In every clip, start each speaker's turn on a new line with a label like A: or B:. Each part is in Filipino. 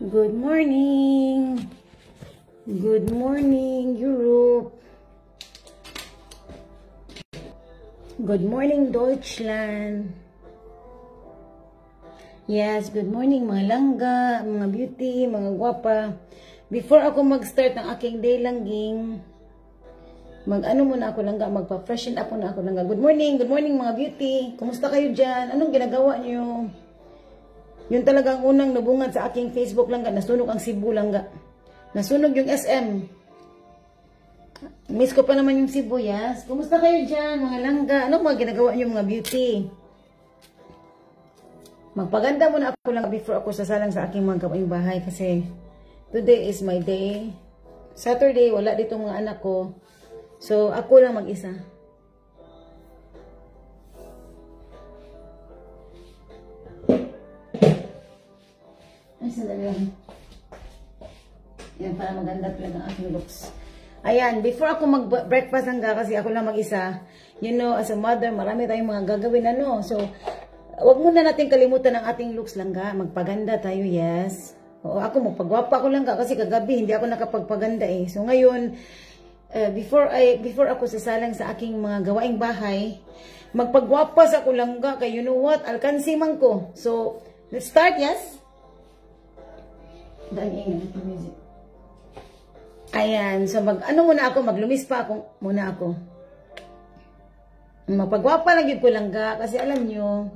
A: Good morning. Good morning, Europe. Good morning, Deutschland. Yes, good morning mga langga, mga beauty, mga gwapa. Before ako mag-start ng aking day langging, mag-ano muna ako langga, magpa-freshen up muna ako langga. Good morning mga beauty. Kumusta kayo dyan? Anong ginagawa nyo? Yun talagang unang nabungad sa aking Facebook langga. Nasunog ang Cebu langga. Nasunog yung SM. Miss ko pa naman yung Cebu, yes. Kumusta kayo dyan mga langga? Anong mga ginagawa nyo mga beauty? Magpaganda muna ako lang before ako sasalang sa aking mga gawaing bahay kasi today is my day. Saturday, wala dito mga anak ko. So, ako lang mag-isa. Ay, sandali lang. Yan, para maganda talaga ang aking looks. Ayan, before ako mag-breakfast hangga kasi ako lang mag-isa, you know, as a mother, marami tayong mga gagawin, ano. So, wag muna natin kalimutan ang ating looks langga. Magpaganda tayo, yes. Oo, ako magpagwapa ako langga kasi kagabi hindi ako nakapagpaganda eh. So ngayon, before ako sasalang sa aking mga gawaing bahay, magpagwapa sa ako langga kay you know what, alkansi man ko. So, let's start, yes? Music. Ayan, so ano muna ako, maglumis pa ako muna ako. Magpagwapa lang yun ko langga kasi alam nyo,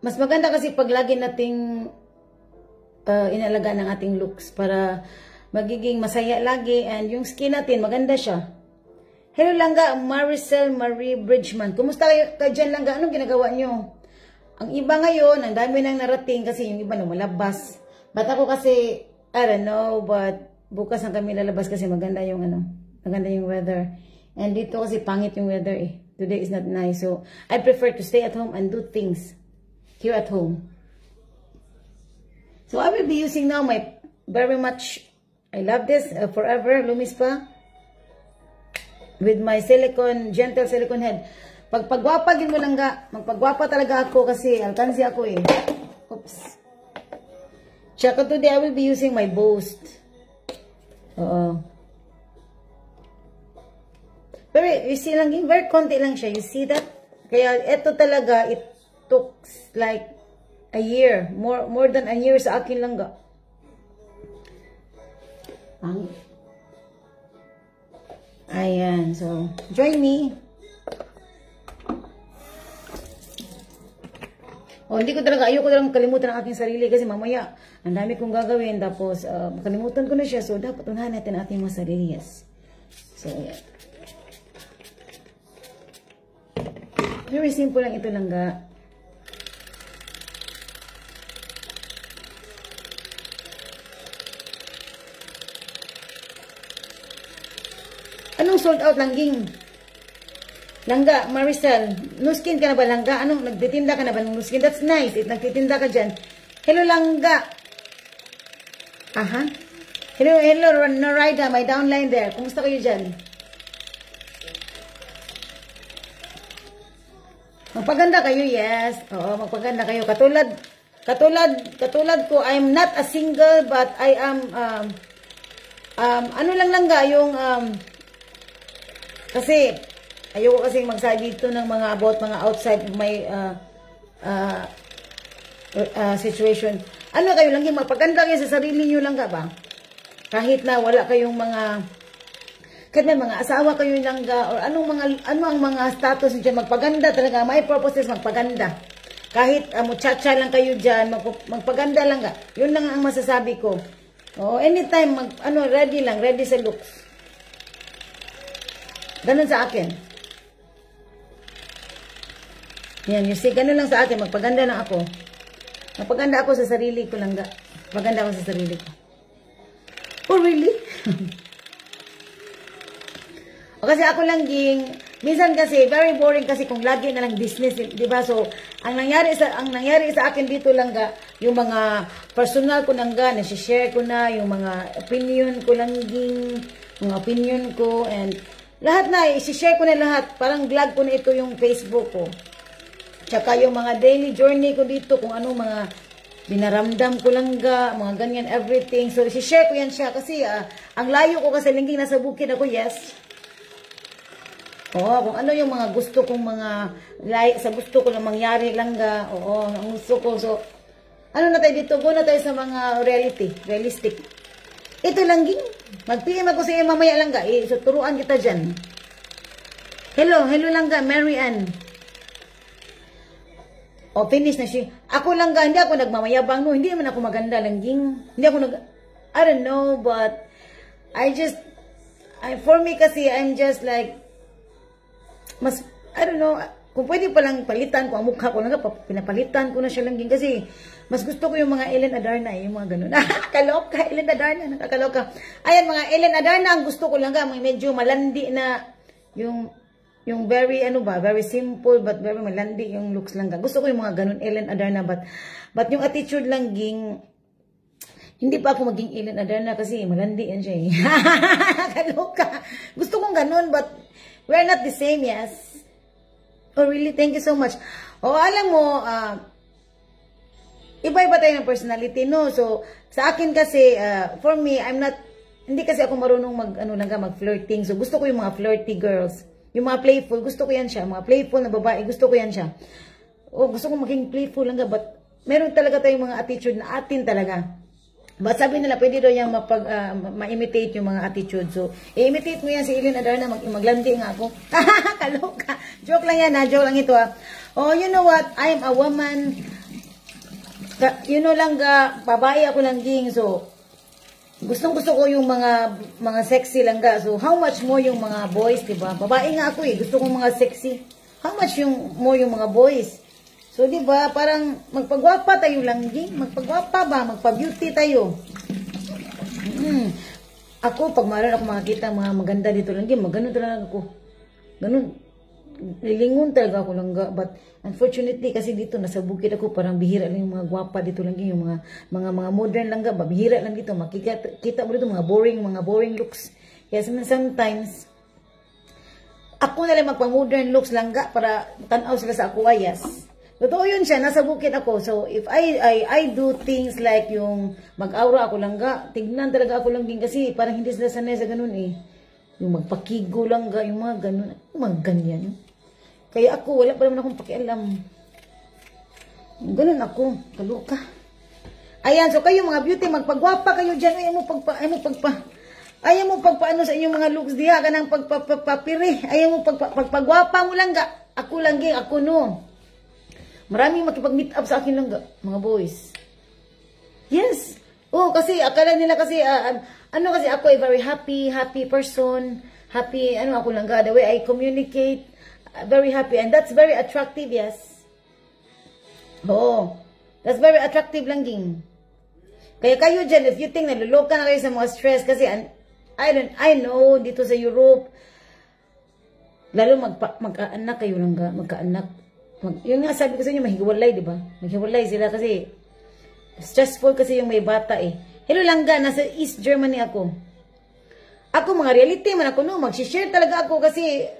A: mas maganda kasi pag lagi nating inalagaan ng ating looks para magiging masaya lagi and yung skin natin maganda siya. Hello langga, Maricel Marie Bridgman. Kumusta kayo dyan langga? Anong ginagawa nyo? Ang iba ngayon, ang dami nang narating kasi yung iba lumalabas. But ako kasi, I don't know, but bukas ang kami lalabas kasi maganda yung maganda yung weather. And dito kasi pangit yung weather eh. Today is not nice. So, I prefer to stay at home and do things here at home. So, I will be using now my very much, I love this, Forever Lumis pa. With my gentle silicone head. Pagpagwapa din mo lang ga. Magpagwapa talaga ako kasi alkansi ako eh. Oops. Tsaka today, I will be using my Boast. Oo. Pero you see lang, very konti lang siya. You see that? Kaya ito talaga, it took like a year. More than a year sa akin lang ga. Ayan. So, join me. Oh, hindi ko talaga, ayoko talagang kalimutan ang aking sarili kasi mamaya, ang dami kong gagawin. Tapos, makalimutan ko na siya. So, dapat unahan natin ang ating mga sarili. Yes. So, yeah. Very simple lang ito langga. Anong sold out langging? Langga, Maricel, no skin ka na ba langga? Anong nagtitinda ka na ba ng no skin? That's nice. Nagtitinda ka dyan. Hello langga. Aha. Hello Narida, my downline there. Kumusta kayo dyan? Magpaganda kayo, yes. Oo, magpaganda kayo. Katulad ko, I'm not a single, but I am, ano lang langga, yung, kasi, ayoko kasi magsabi dito ng mga about mga outside my situation. Ano kayo lang, magpaganda kayo sa sarili nyo lang ba? Kahit na wala kayong kahit may mga asawa kayo langga or ano ang mga status dyan, magpaganda talaga. My purpose is magpaganda. Kahit muchacha lang kayo dyan, magpaganda lang ga. Yun lang ang masasabi ko. Oh, anytime ready sa looks. Ganun sa akin. Yan, you see, ganun lang sa akin. Magpaganda lang ako. Magpaganda ako sa sarili ko lang ga. Magpaganda ako sa sarili ko. Oh, really? O kasi ako lang minsan kasi very boring kasi kung lagi na lang business, 'di ba? So, ang nangyari sa akin dito lang ga, yung mga personal ko nang ga, na-share ko na yung mga opinion ko lang mga opinion ko and lahat na i-share ko na lahat. Parang vlog ko na ito yung Facebook ko. Tsaka yung mga daily journey ko dito kung anong mga binaramdam ko lang ga, mga ganyan, everything. So, share ko yan siya kasi ang layo ko kasi lingging nasa bukid ako, yes. Oo, kung ano yung mga gusto kong sa gusto ko na mangyari lang ga, oo, ang gusto ko. So, ano na tayo dito? Go na tayo sa mga realistic. Ito lang, mag-PM ako sa iyo mamaya lang ga, so turuan kita dyan. Hello lang ga, Mary Ann. O, finish na siya. Ako lang ga, hindi ako nagmamayabang, no, hindi naman ako maganda lang, hindi ako I don't know, but, for me kasi, I'm just like, I don't know, kung pwede palang palitan ko ang mukha ko lang, pinapalitan ko na siya lang kasi mas gusto ko yung mga Ellen Adarna, yung mga ganun. Nakakaloka, Ellen Adarna, nakakaloka. Ayan, mga Ellen Adarna, ang gusto ko lang medyo malandi na, yung very, very simple, but very malandi yung looks lang. Gusto ko yung mga ganun, Ellen Adarna, but yung attitude lang, hindi pa ako maging Ellen Adarna kasi malandi yan siya. Nakakaloka. Gusto kong ganun, but we're not the same, yes. Oh, really? Thank you so much. Oh, alam mo, iba-iba tayo ng personality, no? So, sa akin kasi, for me, hindi kasi ako marunong mag-flirting. So, gusto ko yung mga flirty girls. Yung mga playful, gusto ko yan siya. Mga playful na babae, gusto ko yan siya. Oh, gusto ko maging playful lang, but meron talaga tayong mga attitude na atin talaga. But sabi nila, pwede daw yung ma-imitate yung mga attitude. So, i-imitate mo yan si Ellen Adarna, maglandi nga ako. Kaloka. Joke lang yan, joke lang ito, Oh, you know what? I'm a woman. You know lang, babae ako lang, So, gustong-gusto ko yung mga sexy lang, So, how much more yung mga boys, diba? Babae nga ako, Gusto ko mga sexy. How much more yung mga boys? So, di ba, parang magpagwapa tayo lang, magpagwapa ba, magpa-beauty tayo. Ako, pag maroon ako makakita mga maganda dito lang, magano talaga ako. Ganun, lilingon talaga ako lang, but unfortunately, kasi dito, nasa bukid ako, parang bihira lang yung mga gwapa dito lang, yung mga modern lang, bihira lang dito, makikita mo dito, mga boring looks. Kaya sometimes, ako na lang magpa-modern looks lang, para tanaw sila sa ako, yes. Totoo yun siya, nasa bukid ako. So, if I do things like yung mag-aura ako lang tignan talaga ako lang kasi parang hindi sila sanay sa ganun Yung magpakigo lang yung mga ganun. Yung mga ganyan. Kaya ako, wala pa naman akong pakialam. Ganun ako, kaluka. Ayan, so kayo mga beauty, magpagwapa kayo dyan. Ayaw mo pagpaano sa inyong mga looks diha, kanang pagpapapiri. Ayaw mo pagpagwapa mo lang Ako lang ako no. Maraming makipag-meet up sa akin lang mga boys. Yes. Oh, kasi akala nila kasi kasi ako ay very happy person. Happy ako lang the way I communicate, very happy, and that's very attractive, yes. Oh. That's very attractive lang Kaya kayo dyan, if you think naluloka na kayo sa mga stress kasi I know dito sa Europe lalo magkaanak kayo lang magkaanak. Yung nga sabi ko sa inyo, mahiwalay, di ba? Mahiwalay sila kasi stressful kasi yung may bata Hello lang nasa East Germany ako. Ako mga reality man ako no, mag-share talaga ako kasi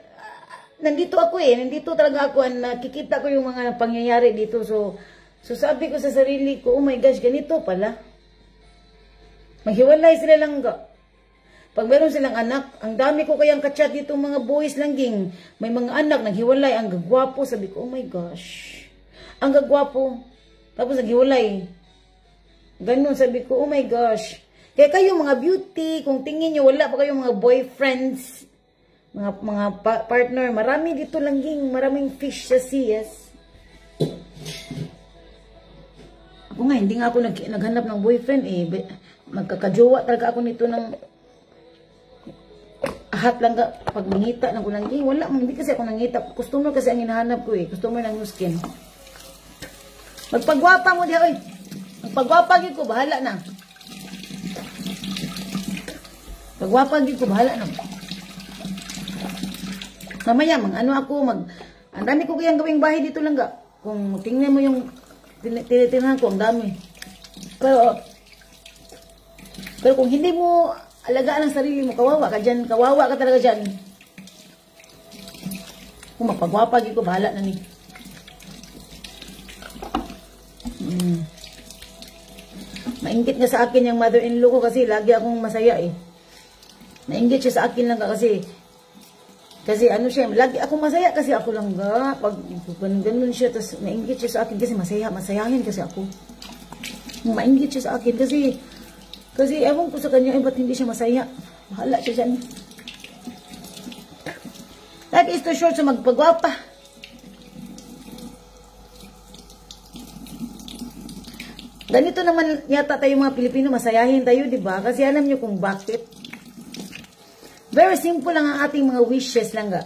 A: nandito ako nandito talaga ako nakikita ko yung mga pangyayari dito. So sabi ko sa sarili ko, oh my gosh, ganito pala. Mahiwalay sila lang Pag meron silang anak, ang dami ko kayang kachat dito mga boys lang may mga anak, naghiwalay, ang gagwapo. Sabi ko, oh my gosh. Ang gagwapo. Tapos naghiwalay. Ganun, sabi ko, oh my gosh. Kaya kayo mga beauty, kung tingin nyo, wala pa kayong mga boyfriends, mga partner, marami dito lang maraming fish sa sea, yes. Ako nga, hindi nga ako naghanap ng boyfriend magkakajowa talaga ako nito ng ahat lang pag mangita ng kulang wala, hindi kasi ako nangita. Customer kasi ang hinahanap ko customer ng new skin. Magpagwapa mo diha, oy. Magpagwapa gid ko, bahala na. Pagwapa gid ko, bahala na. Mamaya, ang dami ko kayang gawing bahay dito lang Kung tingnan mo yung tinitinahan ko, ang dami. Pero kung hindi mo alagaan ang sarili mo, kawawa ka dyan. Kawawa ka talaga dyan. Kung mapagwapa, ko, bahala na ni. Nainggit nga sa akin yung mother-in-law ko kasi lagi akong masaya eh. Nainggit siya sa akin lang kasi ano siya, lagi akong masaya kasi ako lang ga. Pag ganun siya, tapos nainggit siya sa akin kasi masayahin kasi ako. Mainggit siya sa akin kasi ewan ko sa kanya, ba't hindi siya masaya? Bahala siya dyan. Life is too short, so magpagwapa. Ganito naman yata tayo mga Pilipino, masayahin tayo, di ba? Kasi alam nyo kung bakit. Very simple lang ang ating mga wishes lang ga.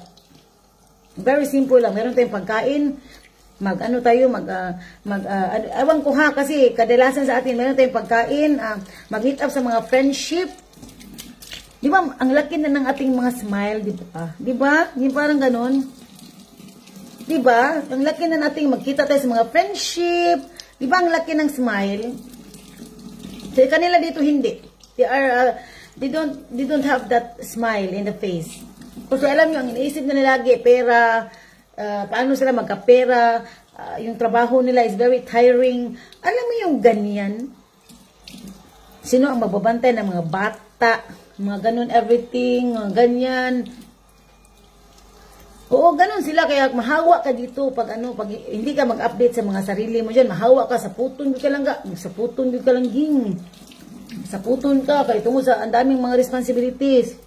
A: Very simple lang. Meron tayong pagkain, ewan ko ha, kasi kadalasan sa atin, meron tayong pagkain, mag-meet up sa mga friendship. Di ba, ang laki na ng ating mga smile, di ba? Di ba? Yung parang ganun. Di ba? Ang laki na nating magkita tayo sa mga friendship. Di ba ang laki ng smile? Sa kanila dito hindi. They don't have that smile in the face. Kasi alam nyo, ang iniisip nila lagi, pera, paano sila magkapera, yung trabaho nila is very tiring. Alam mo yung ganyan? Sino ang magbabantay ng mga bata, mga ganun, everything, ganyan. Oo, ganun sila. Kaya mahawa ka dito pag hindi ka mag-update sa mga sarili mo dyan. Mahawa ka, sa puton ka lang ga. Sa puton ka lang ging. Sa puton ka. Kaya tungo sa ang daming mga responsibilities.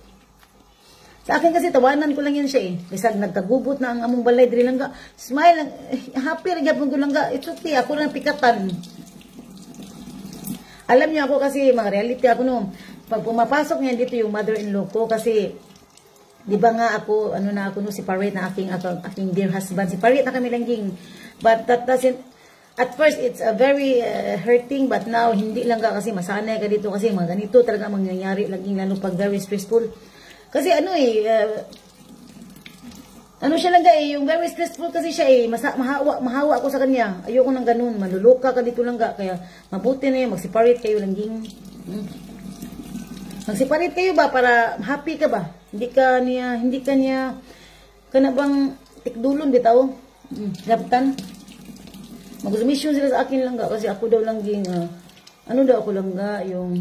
A: Sa akin kasi, tawanan ko lang yan siya eh. Kasi nagkagubot na ang among balay, diri lang ga. Smile lang. Happy rin ko lang ga. It's okay. Ako lang pikatan. Alam niyo ako kasi, mga reality ako no. Pag pumapasok niyan dito yung mother-in-law ko kasi, di ba nga ako, si Parit na aking dear husband. Si Parit na kami langging. But that doesn't, at first, it's a very hurting, but now, hindi lang ka kasi masanay ka dito kasi mga ganito talaga mangyayari laging lalo pag very stressful. Kasi siya lang yung very stressful kasi siya mahawa ako sa kanya. Ayoko nang ganun, maluluka ka dito lang ga. Kaya mabuti na yun, magsiparit kayo langging. Magsiparit kayo ba para happy ka ba? Hindi ka niya kana bang tikdulon bitaw. Laptan. Mag-submission sila sa akin lang ga kasi ako daw lang ging ako lang ga yung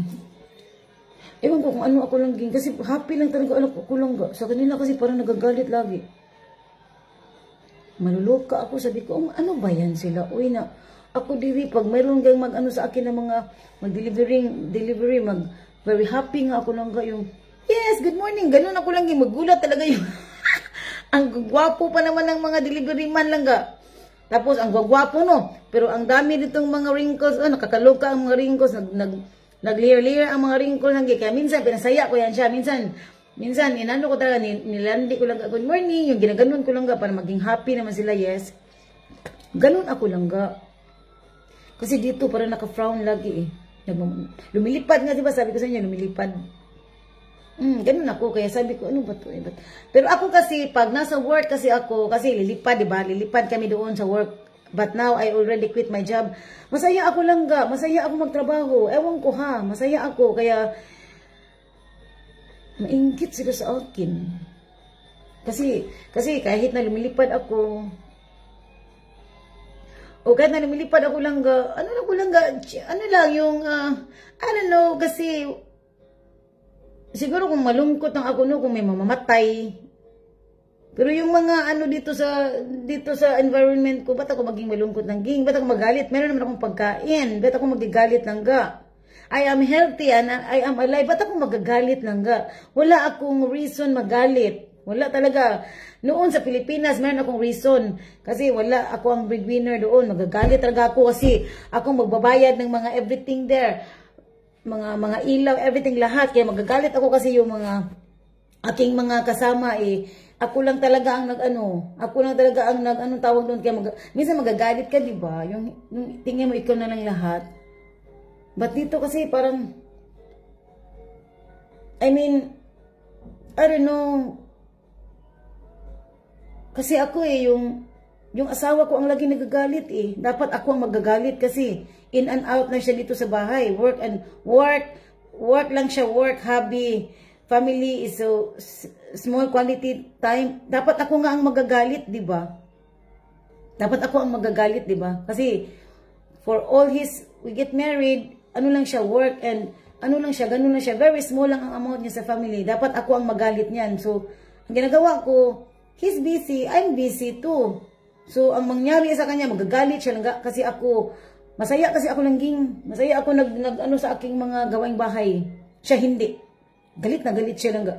A: ewan ko kung ako lang ging kasi happy lang talaga ako lang ga. Sa kanila kasi parang nagagalit lagi. Maluluka ako, sabi ko, ano ba yan sila? Uy na, ako diri pag mayroon gang sa akin ng mga delivery very happy nga ako lang ga yung yes, good morning. Ganun ako lang yung magulat talaga yung ang gwapo pa naman ng mga delivery man lang ga. Tapos ang gwapo no. Pero ang dami ditong mga wrinkles, nakakaloka ang mga wrinkles, nag-layer ang mga wrinkles lang. Kaya minsan pinasaya ko yan siya. Minsan inano ko talaga, nilandi ko lang ga, good morning. Yung ginaganon ko lang ga para maging happy naman sila, yes. Ganun ako lang ga. Kasi dito parang naka-frown lagi eh. Lumilipad nga, diba? Sabi ko sa inyo, lumilipad. Ganun ako. Kaya sabi ko, ano ba to? Pero ako kasi, pag nasa work kasi ako, kasi lilipad, diba? Lilipad kami doon sa work. But now, I already quit my job. Masaya ako lang ga. Masaya ako magtrabaho. Ewan ko ha. Masaya ako. Kaya, maingkit sila sa akin. Kasi kahit na lumilipad ako, o kahit na lumilipad ako lang ga, yung, I don't know, kasi, siguro kung malungkot ang ako no, kung may mamamatay. Pero yung mga dito sa environment ko, ba't ako maging malungkot ng ging? Ba't ako magalit? Meron naman akong pagkain. Ba't ako magigalit ng ga? I am healthy and I am alive. Ba't ako magagalit ng ga? Wala akong reason magalit. Wala talaga. Noon sa Pilipinas, meron akong reason. Kasi wala ako ang breadwinner doon. Magagalit talaga ako kasi akong magbabayad ng mga everything there. Mga ilaw, everything lahat. Kaya magagalit ako kasi yung mga aking mga kasama ako lang talaga ang ako lang talaga ang anong tawag doon. Kaya minsan magagalit ka, di ba? Yung tingin mo ikaw na lang lahat. But dito kasi parang, I don't know. Kasi ako yung asawa ko ang lagi nagagalit eh. Dapat ako ang magagalit kasi in and out na siya dito sa bahay. Work lang siya, work, hobby, family is so small quality time. Dapat ako nga ang magagalit, di ba? Dapat ako ang magagalit, di ba? Kasi for all we get married, ano lang siya, work and ano lang siya, ganun lang siya. Very small lang ang amount niya sa family. Dapat ako ang magalit niyan. So, ang ginagawa ko, he's busy, I'm busy too. So, ang mangyari sa kanya, magagalit siya lang kasi ako, masaya kasi ako langging. Masaya ako ano sa aking mga gawaing bahay. Siya hindi. Galit na galit siya lang.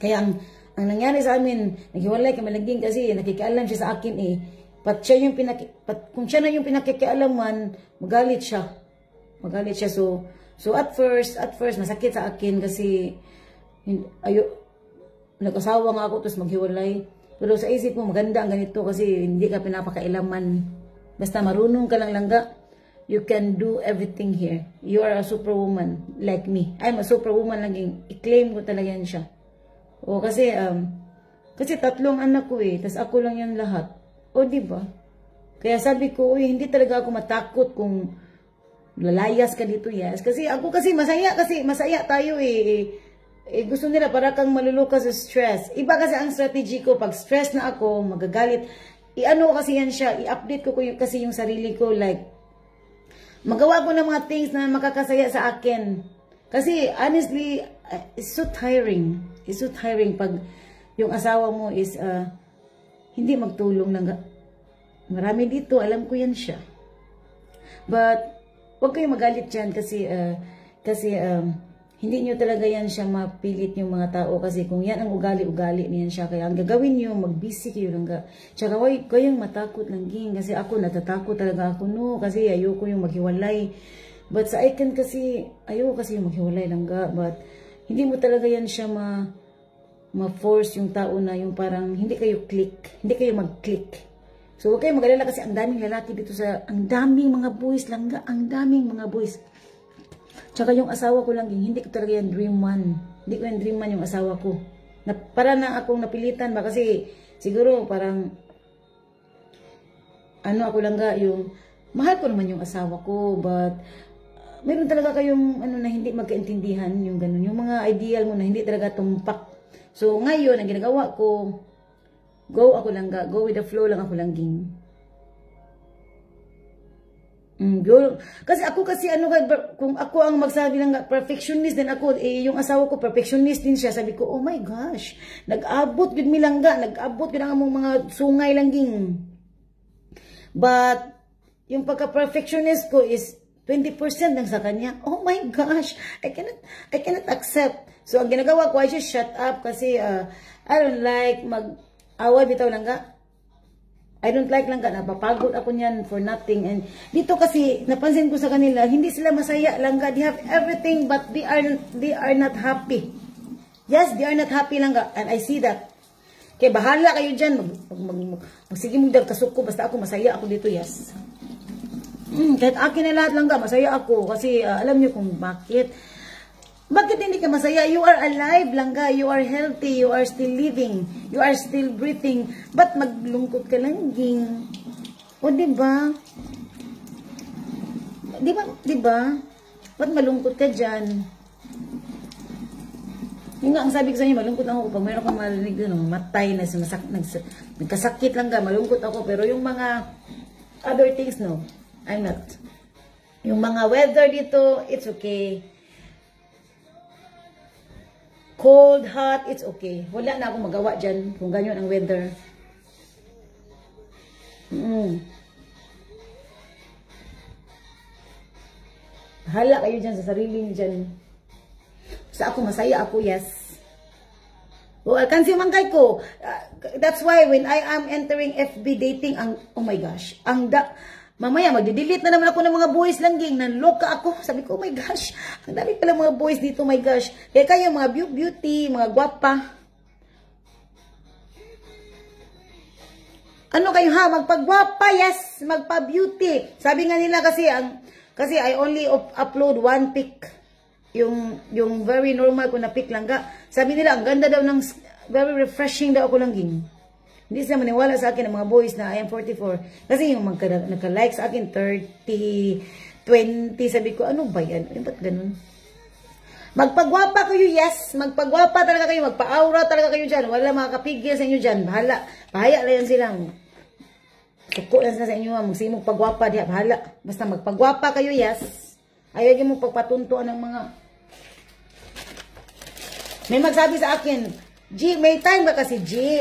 A: Kaya ang nangyari sa amin, naghiwalay kami langging kasi nakikialam siya sa akin eh. Kung siya na yung pinakikialaman, magalit siya. Magalit siya. So at first, masakit sa akin kasi nag-asawa nga ako tapos maghiwalay. Pero sa isip mo, maganda ang ganito kasi hindi ka pinapakailaman. Basta marunong ka lang langga, you can do everything here. You are a superwoman like me. I'm a superwoman lang. I-claim ko talaga yan siya. O kasi 3 anak ko eh, tapos ako lang yan lahat. O diba? Kaya sabi ko, hindi talaga ako matakot kung lalayas ka dito, yes. Kasi ako masaya tayo eh. Gusto nila para kang maluluka sa stress. Iba kasi ang strategy ko, pag stress na ako, magagalit. I-ano kasi yan siya, i-update ko kasi yung sarili ko, like, magawa ko ng mga things na makakasaya sa akin. Kasi, honestly, it's so tiring. It's so tiring pag yung asawa mo is, hindi magtulong lang. Marami dito, alam ko yan siya. But, huwag kayong magalit dyan kasi hindi nyo talaga yan siya mapilit yung mga tao kasi kung yan ang ugali-ugali niyan siya, kaya ang gagawin nyo, mag-busy kayo lang. Tsaka kayong matakot lang ging kasi ako natatakot talaga ako no kasi ayoko yung maghiwalay. But sa icon kasi, ayoko kasi yung maghiwalay lang but hindi mo talaga yan siya ma-force yung tao na yung parang hindi kayo mag-click. So, huwag kayong mag-alala kasi ang daming lalaki dito ang daming mga boys lang ang daming mga boys. Tsaka yung asawa ko lang, hindi ko talaga yan dream man. Hindi ko yan dream man yung asawa ko. Para na akong napilitan ba kasi siguro parang ako lang yung mahal ko naman yung asawa ko but meron talaga kayong na hindi magkaintindihan yung ganun. Yung mga ideal mo na hindi talaga tumpak. So, ngayon, ang ginagawa ko, go with the flow lang ako lang ging. Kasi ako kung ako ang magsabi ng perfectionist din ako, yung asawa ko perfectionist din siya. Sabi ko, oh my gosh, nag-abot gud mi langga, nag-abot gud ang among mga sungay langging. But yung pagka-perfectionist ko is 20% lang sa kanya. Oh my gosh, I cannot accept. So ang ginagawa ko, I just shut up kasi I don't like mag-away bitaw langga. I don't like langga, napapagod ako niyan for nothing. And dito kasi, napansin ko sa kanila, hindi sila masaya langga. They have everything but they are not happy. Yes, they are not happy langga. And I see that. Kaya bahala kayo dyan. Sige mo daw kasuko, basta ako masaya ako dito, yes. Kahit akin na lahat langga, masaya ako. Kasi alam niyo kung bakit. Bakit hindi ka masaya? You are alive, langga. You are healthy. You are still living. You are still breathing. Ba't maglungkot ka langging? O, diba? Diba? Ba't malungkot ka dyan? Yung nga, ang sabi ko sa inyo, malungkot ako. Pag mayroon kang marinig doon, matay na, nagkasakit langga, malungkot ako. Pero yung mga other things, no, I'm not. Yung mga weather dito, it's okay. Cold, hot, it's okay. Wala na akong magawa dyan kung ganyan ang weather. Bahala kayo dyan sa sarili niyo dyan. Sa ako, masaya ako, yes. Well, kansi mangkay ko. That's why when I am entering FB dating, oh my gosh, mamaya, magdi-delete na naman ako ng mga boys langging. Nanloka ako. Sabi ko, oh my gosh. Ang dami pala mga boys dito, oh my gosh. Kaya kayo, mga beauty, mga gwapa. Ano kayo ha? Magpagwapa, yes. Magpa-beauty. Sabi nga nila kasi I only upload one pic. Yung very normal ko na pic lang ka. Sabi nila, ang ganda daw ng, very refreshing daw ako langging. Hindi sila maniwala sa akin ng mga boys na I am 44. Kasi yung nagka-like sa akin, 30, 20. Sabi ko, ano ba yan? Ba't ganun? Magpagwapa kayo, yes. Magpagwapa talaga kayo. Magpa-aura talaga kayo dyan. Wala makakapigil sa inyo dyan. Bahala. Bahaya lang yan silang. Tuko lang sa inyo. Magsimog pagwapa diya. Bahala. Basta magpagwapa kayo, yes. Ayaw mo pagpatuntuan ng mga... May magsabi sa akin, G, may time ba kasi, G?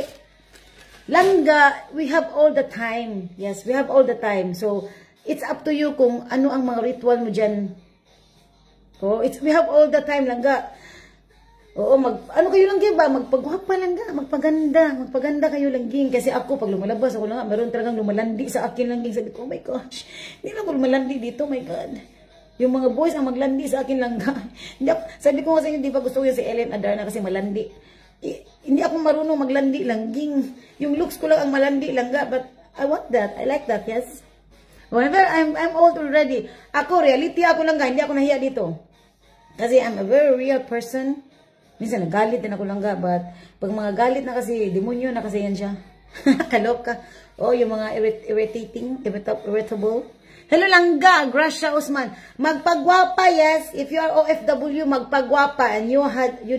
A: Langga, we have all the time. Yes, we have all the time. So, it's up to you kung ano ang mga ritual mo dyan. Oh, we have all the time, langga. Oo, ano kayo lang ba? Magpagwapa lang ga, magpaganda kayo langging. Kasi ako, pag lumalabas, ako lang nga, meron talagang lumalandi sa akin langging. Sabi ko, oh my gosh, hindi lang ako lumalandi dito, oh my God. Yung mga boys ang maglandi sa akin lang ga. Sabi ko nga sa inyo, di ba gusto ko yun si Ellen Adarna kasi malandi. Hindi ako marunong maglandi langging. Yung looks ko lang ang malandi lang ga, but I want that, I like that, yes. Whenever I'm old already, ako, reality ako lang ga, hindi ako nahiya dito. Kasi I'm a very real person. Minsan nagalit din ako langga, but pag mga galit na kasi, demonyo na kasi yan siya. Kaloka. O, yung mga irritable. Hello langga, Gracia Usman. Magpagwapa, yes. If you are OFW, magpagwapa and you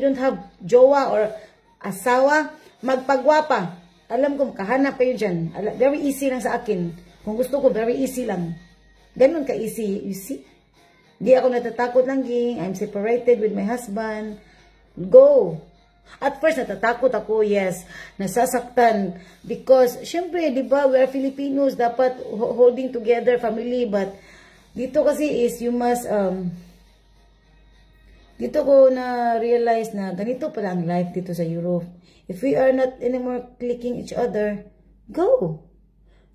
A: don't have jowa or asawa, magpagwapa. Alam ko, kahanap kayo dyan. Very easy lang sa akin. Kung gusto ko, very easy lang. Ganun ka easy, you see? Di ako natatakot langging. I'm separated with my husband. Go. At first, natatakot ako, yes. Nasasaktan. Because, syempre, di ba, we are Filipinos, dapat holding together family. But, dito kasi is, you must, dito ko na-realize na ganito pala ang life dito sa Europe. If we are not anymore clicking each other, go.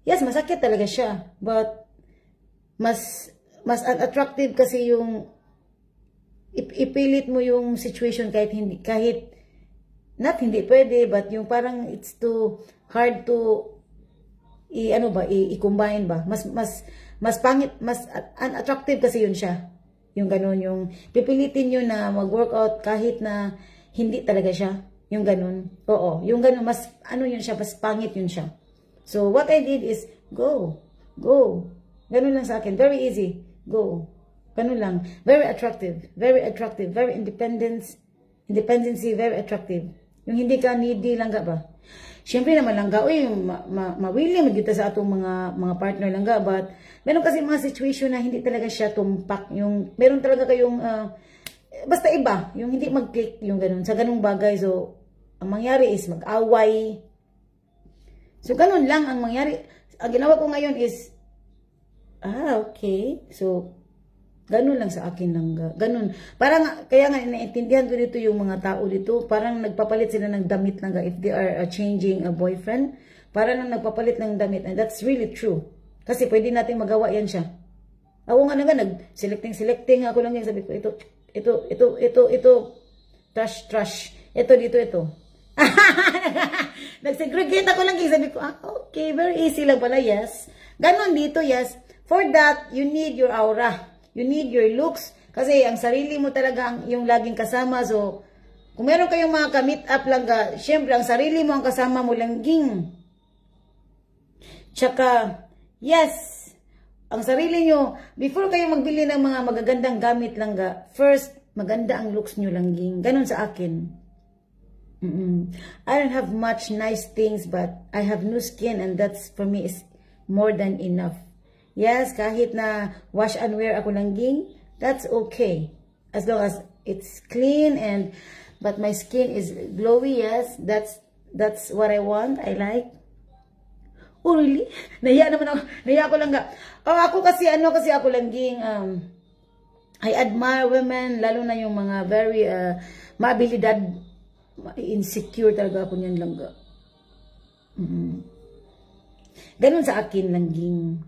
A: Yes, masakit talaga siya. But, mas unattractive kasi yung ipilit mo yung situation kahit hindi pwede, but yung parang it's too hard to i-combine ba, mas pangit, mas unattractive kasi yun siya, yung ganun, yung pipilitin nyo na mag-workout kahit na hindi talaga siya, yung ganun. Oo, yung ganun, mas yun siya, mas pangit yun siya. So what I did is go, ganun lang sa akin, very easy, go. Ganun lang. Very attractive. Very independency, very attractive. Yung hindi ka needy langga ba? Siyempre naman langga, mawili magkita sa atong mga partner langga, but meron kasi mga situation na hindi talaga siya tumpak. Yung, meron talaga kayong, basta iba, yung hindi mag-click, yung ganun, sa ganung bagay. So, ang mangyari is mag-away. So, ganun lang ang mangyari. Ang ginawa ko ngayon is, okay. So, ganun lang sa akin lang. Ganun. Parang, kaya nga, naintindihan ko dito yung mga tao dito. Parang nagpapalit sila ng damit lang if they are changing a boyfriend. Parang nagpapalit ng damit. And that's really true. Kasi pwede natin magawa yan siya. Ako nga nag-selecting ako lang yan. Sabi ko, ito, trash. Ito, ito. Nag-segregate ako lang yan. Sabi ko, okay, very easy lang pala, yes. Ganun dito, yes. For that, you need your aura. You need your looks. Kasi ang sarili mo talaga yung laging kasama. So, kung meron kayong mga ka-meet up lang, syempre, ang sarili mo ang kasama mo langging. Tsaka, yes, ang sarili nyo, before kayo magbili ng mga magagandang gamit lang, first, maganda ang looks nyo langging. Ganon sa akin. I don't have much nice things, but I have new skin, and that's, for me, is more than enough. Yes, kahit na wash and wear ako langging, that's okay. As long as it's clean but my skin is glowy, yes, that's what I want, I like. Oh, really? Nahiya naman ako. Nahiya ko lang ga. Oh, ako kasi, ako langging, I admire women, lalo na yung mga very, maabilidad, insecure talaga ako niyan lang ga. Ganun sa akin langging.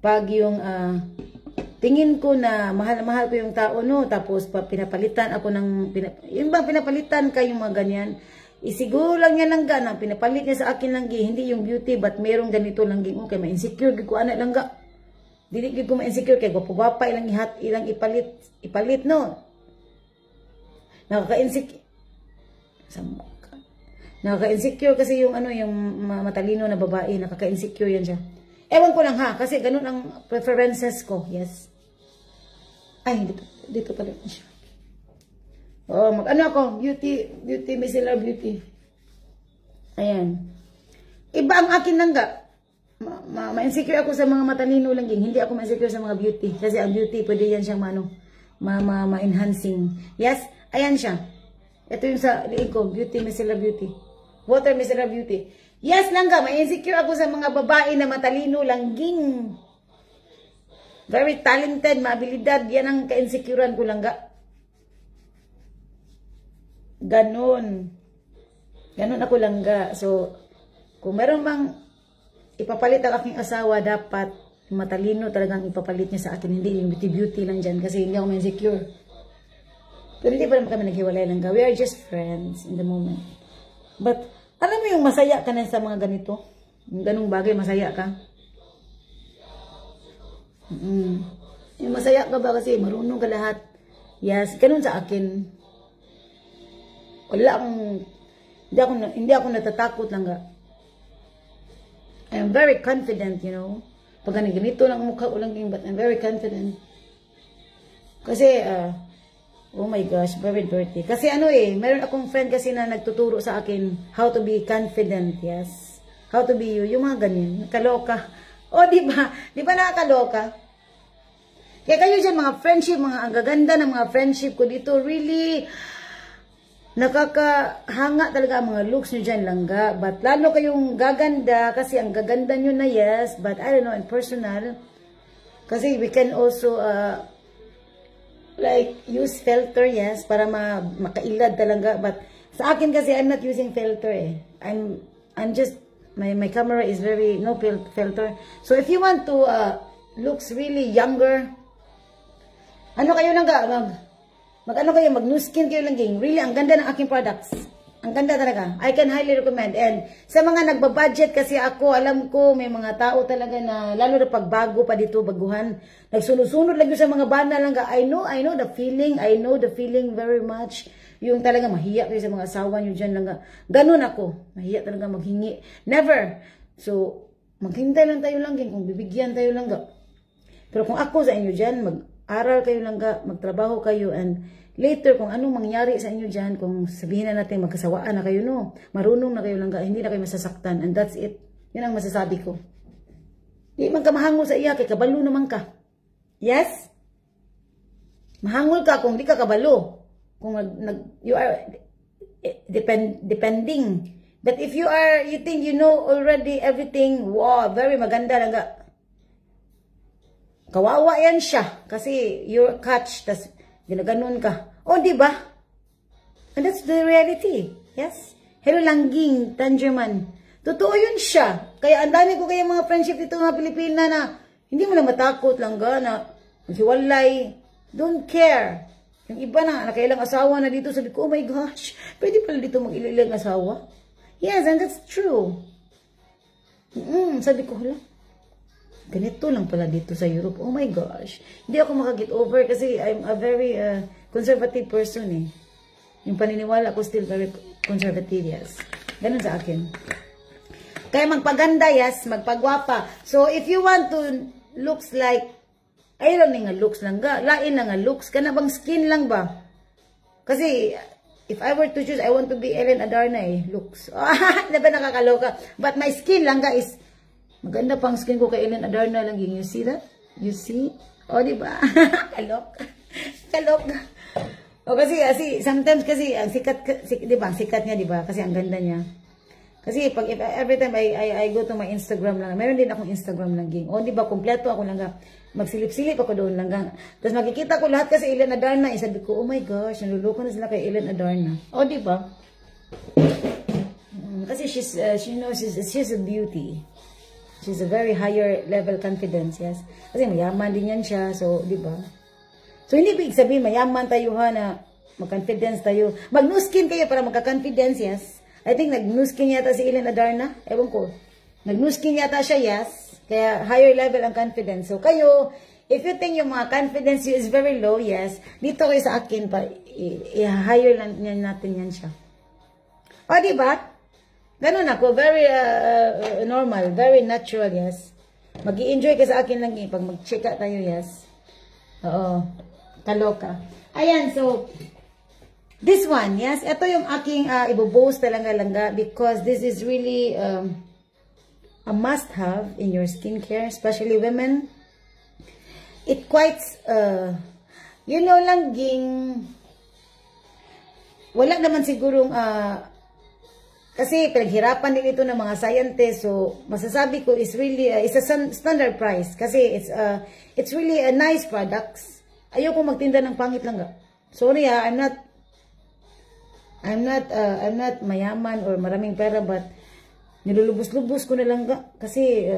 A: Pag yung tingin ko na mahal ko yung tao, no, tapos pinapalitan ako ng yung bang pinapalitan ka yung mga ganyan, isiguro lang yan lang na pinapalit niya sa akin langgi, hindi yung beauty, but merong ganito langging, okay, ma-insecure ko anak langga, dili ko ma-insecure kay gwapo-gwapa ilang ipalit, no, nakaka-insecure kasi yung yung matalino na babae, nakaka-insecure yan siya. Ewan ko lang ha, kasi ganun ang preferences ko. Yes. Ay, dito pala siya. Oh, ako, beauty, micellar beauty. Ayan. Iba ang akin langga. ma-insecure ako sa mga matalino lang ging. Hindi ako ma-insecure sa mga beauty. Kasi ang beauty, pwede yan siyang ma-enhancing. Yes, ayan siya. Ito yung sa liig ko, beauty, micellar beauty. Water, micellar beauty. Yes, langga, ma-insecure ako sa mga babae na matalino lang ging. Very talented, maabilidad. Yan ang ka-insecurean ko langga. Ganon. Ganon ako langga. So, kung meron bang ipapalit ang aking asawa, dapat matalino talagang ipapalit niya sa akin. Hindi yung beauty lang dyan kasi hindi ako ma-insecure. Pero hindi pa naman kami naghiwalay langga. We are just friends in the moment. But, alam mo yung masaya ka na sa mga ganito? Yung ganong bagay, masaya ka? Yung masaya ka ba kasi marunong ka lahat? Yes, ganun sa akin. Wala akong, hindi ako natatakot lang nga. I'm very confident, you know. Pag ganito lang mukha ko lang, but I'm very confident. Kasi, oh my gosh, very dirty. Kasi meron akong friend kasi na nagtuturo sa akin how to be confident, yes. How to be you. Yung mga ganyan, kaloka. O, di ba? Di ba nakakaloka? Kaya kayo dyan, mga friendship, ang gaganda ng mga friendship ko dito, really, nakakahanga talaga ang mga looks nyo dyan, langga. But lalo kayong gaganda, kasi ang gaganda nyo na, yes, but I don't know, in personal, kasi we can also, like, use filter, yes, para makailad talaga. But sa akin kasi, I'm not using filter, eh. I'm just, my camera is very, no filter. So, if you want to, looks really younger, ano kayo lang mag-new skin kayo lang, gang. Really, ang ganda ng aking products. Ang ganda talaga. I can highly recommend. And sa mga nagbabudget kasi ako, alam ko, may mga tao talaga na, lalo na pagbago pa dito, baguhan, nagsunod-sunod lang sa mga bana lang. I know the feeling. I know the feeling very much. Yung talaga mahiya kayo sa mga asawa nyo dyan lang. Ganun ako. Mahiya talaga maghingi. Never. So, maghintay lang tayo lang, gang. Kung bibigyan tayo lang. Pero kung ako sa inyo dyan, mag-aral kayo lang, magtrabaho kayo, and later, kung anong mangyari sa inyo dyan, kung sabihin na natin magkasawaan na kayo, no, marunong na kayo lang, hindi na kayo masasaktan, and that's it. Yan ang masasabi ko. Di man ka mahangol sa iya, kay kabalo naman ka. Yes? Mahangol ka kung di ka kabalo. Kung you are depending. But if you think you know already everything, wow, very maganda lang ka. Kawawa yan siya. Kasi you're catch, tas ginaganon ka. O, di ba? And that's the reality. Yes? Hello, Langging, Tangerman. Totoo yun siya. Kaya ang dami ko kaya mga friendship dito mga Pilipina na hindi mo na matakot lang na maghiwalay. Don't care. Yung iba na nakailang asawa na dito, sabi ko, oh my gosh, pwede pala dito mag-ilang asawa? Yes, and that's true. Sabi ko, hala, ganito lang pala dito sa Europe. Oh my gosh. Hindi ako makaget over kasi I'm a very conservative person, eh. Yung paniniwala ko still very conservative, yes. Ganun sa akin. Kaya magpaganda, yes, magpagwapa. So, if you want to looks like, ayun nga looks lang ga, lain lang nga looks, ka na bang skin lang ba? Kasi, if I were to choose, I want to be Ellen Adarna, eh, looks. Diba nakakaloka? But my skin lang ga is, maganda pang skin ko kay Ellen Adarna lang. You see that? You see? O, diba? Kalok. Kalok. O, kasi, sometimes kasi, ang sikat, diba? Ang sikat niya, diba? Kasi ang ganda niya. Kasi, every time I go to my Instagram lang, meron din akong Instagram lang, ging. O, diba? Kompleto ako lang, magsilip-silip ako doon lang. Tapos makikita ko lahat kasi Ellen Adarna. Sabi ko, oh my gosh, naluloko na sila kay Ellen Adarna. O, diba? Kasi she's a beauty. She's a very higher level confidence, yes. Kasi mayaman din yan siya, so, di ba? So, hindi ibig sabihin, mayaman tayo ha, na mag-confidence tayo. Mag-new skin kayo para magka-confidence, yes. I think nag-new skin yata si Ellen Adarna. Ewan ko. Nag-new skin yata siya, yes. Kaya higher level ang confidence. So, kayo, if you think yung mga confidence is very low, yes, dito kayo sa akin, i-higher lang natin yan siya. O, di ba? Ganun ako, very normal, very natural, yes. Mag-i-enjoy ka sa akin lang pag mag-chika tayo, yes. Oo, kaloka. Ayan, so, this one, yes. Ito yung aking ibuboast talaga because this is really, a must-have in your skincare, especially women. It quite, langging, wala naman sigurong, kasi pinaghirapan din ito ng mga scientists, so masasabi ko is really, it's a standard price, kasi it's really a nice products. Ayoko magtinda ng pangit lang. Sorry I'm not mayaman or maraming pera, but nilulubos-lubos ko na lang kasi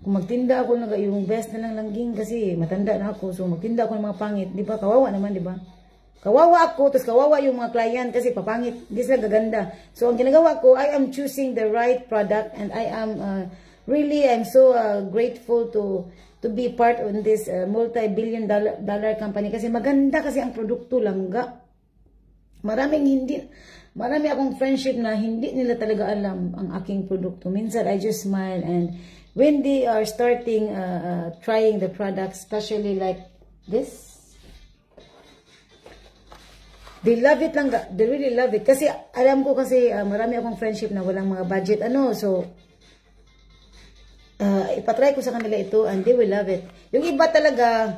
A: kung magtinda ako na yung best na lang langging kasi matanda na ako, so magtinda ako ng mga pangit, di ba? Kawawa naman, di ba? Kawawa ako, tapos kawawa yung mga client kasi papangit, di sila gaganda. So ang ginagawa ko, I am choosing the right product, and I am I'm so grateful to be part of this multi-billion dollar company kasi maganda kasi ang produkto langga. Marami akong friendship na hindi nila talaga alam ang aking produkto. Minsan, I just smile, and when they are starting trying the product, especially like this, they love it lang. They really love it. Kasi, alam ko kasi, marami akong friendship na walang mga budget, so, ipatry ko sa kanila ito, and they will love it. Yung iba talaga,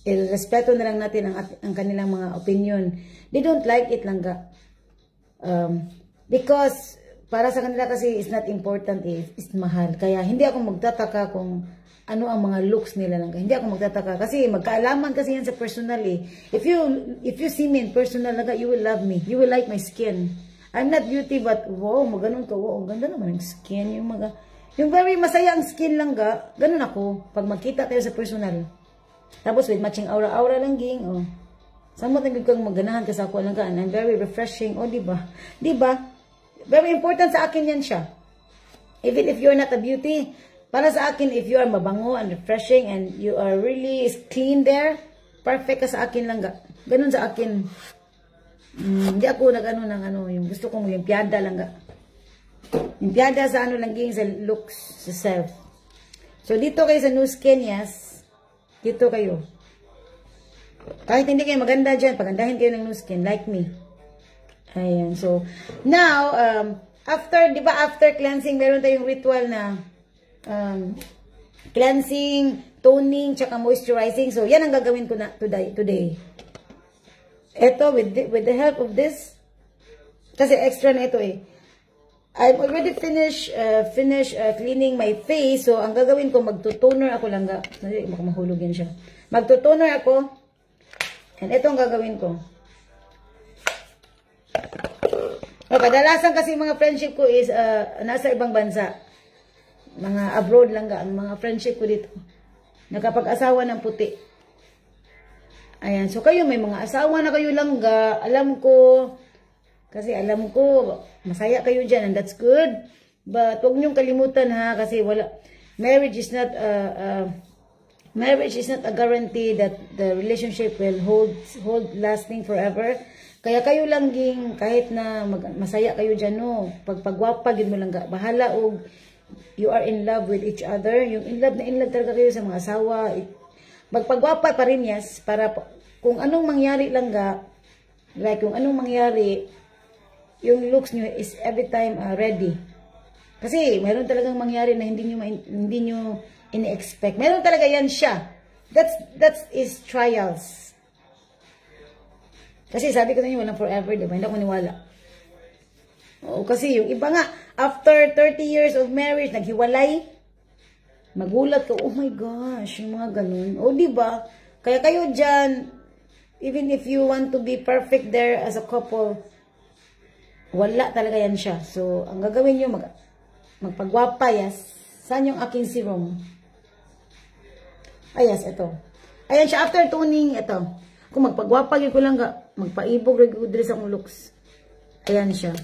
A: respeto na lang natin ang kanilang mga opinion. They don't like it lang because para sa kanila kasi it's not important, it's mahal. Kaya hindi ako magtataka kung ano ang mga looks nila lang. Hindi ako magtataka kasi magkaalaman kasi yan sa personal If you see me in personal lang, you will love me. You will like my skin. I'm not beauty, but wow, maganon ka. Wow, ang ganda naman ng skin. Yung very masaya ang skin lang ganun ako pag magkita tayo sa personal. Tapos with matching aura-aura lang ging, Samot nagig kang maganahan ka sa ako lang and I'm very refreshing, diba? Diba? Very important sa akin yan siya. Even if you're not a beauty, para sa akin, if you are mabango and refreshing and you are really clean there, perfect ka sa akin lang Ganun sa akin. Hindi ako yung gusto kong limpiada lang Limpiada sa lang ging, sa looks, sa self. So dito kayo sa Nu Skin, yes. Dito kayo. Kahit hindi kayo maganda dyan, pagandahin kayo ng Nu Skin, like me. Ayan. So, now, after cleansing, meron tayong ritual na cleansing, toning, tsaka moisturizing. So, yan ang gagawin ko na today. Ito, with the help of this, kasi extra na ito I've already finished cleaning my face. So, ang gagawin ko, magtutoner ako lang baka mahulog yan siya. Magtutoner ako. And ito ang gagawin ko. Kadalasan kasi mga friendship ko is nasa ibang bansa. Mga abroad lang ang mga friendship ko dito. Nakapag-asawa ng puti. Ayan. So, kayo may mga asawa na kayo lang alam ko. Kasi alam ko, masaya kayo dyan, and that's good. But huwag niyong kalimutan kasi marriage is not a guarantee that the relationship will hold lasting forever. Kaya kayo lang kahit na masaya kayo dyan, pagpagwapa, mo lang bahala you are in love with each other. Yung in love talaga kayo sa mga asawa. Magpagwapa pa rin, yes, para kung anong mangyari lang kung anong mangyari, yung looks nyo is every time ready. Kasi mayroon talagang mangyari na hindi nyo ini-expect. Mayroon talaga yan siya. That is trials. Kasi sabi ko na walang forever, diba? Hindi ako maniwala. Kasi yung iba nga, after 30 years of marriage, naghiwalay, magulat ka, oh my gosh, yung mga ganun. Diba? Kaya kayo dyan, even if you want to be perfect there as a couple, wala talaga yan siya. So, ang gagawin nyo, magpagwapa, yes. Saan yung aking serum? Yes, ito. Ayan siya, after toning, ito. Kung magpagwapa, ko lang magpaibog, regular sa akong looks. Ayan siya.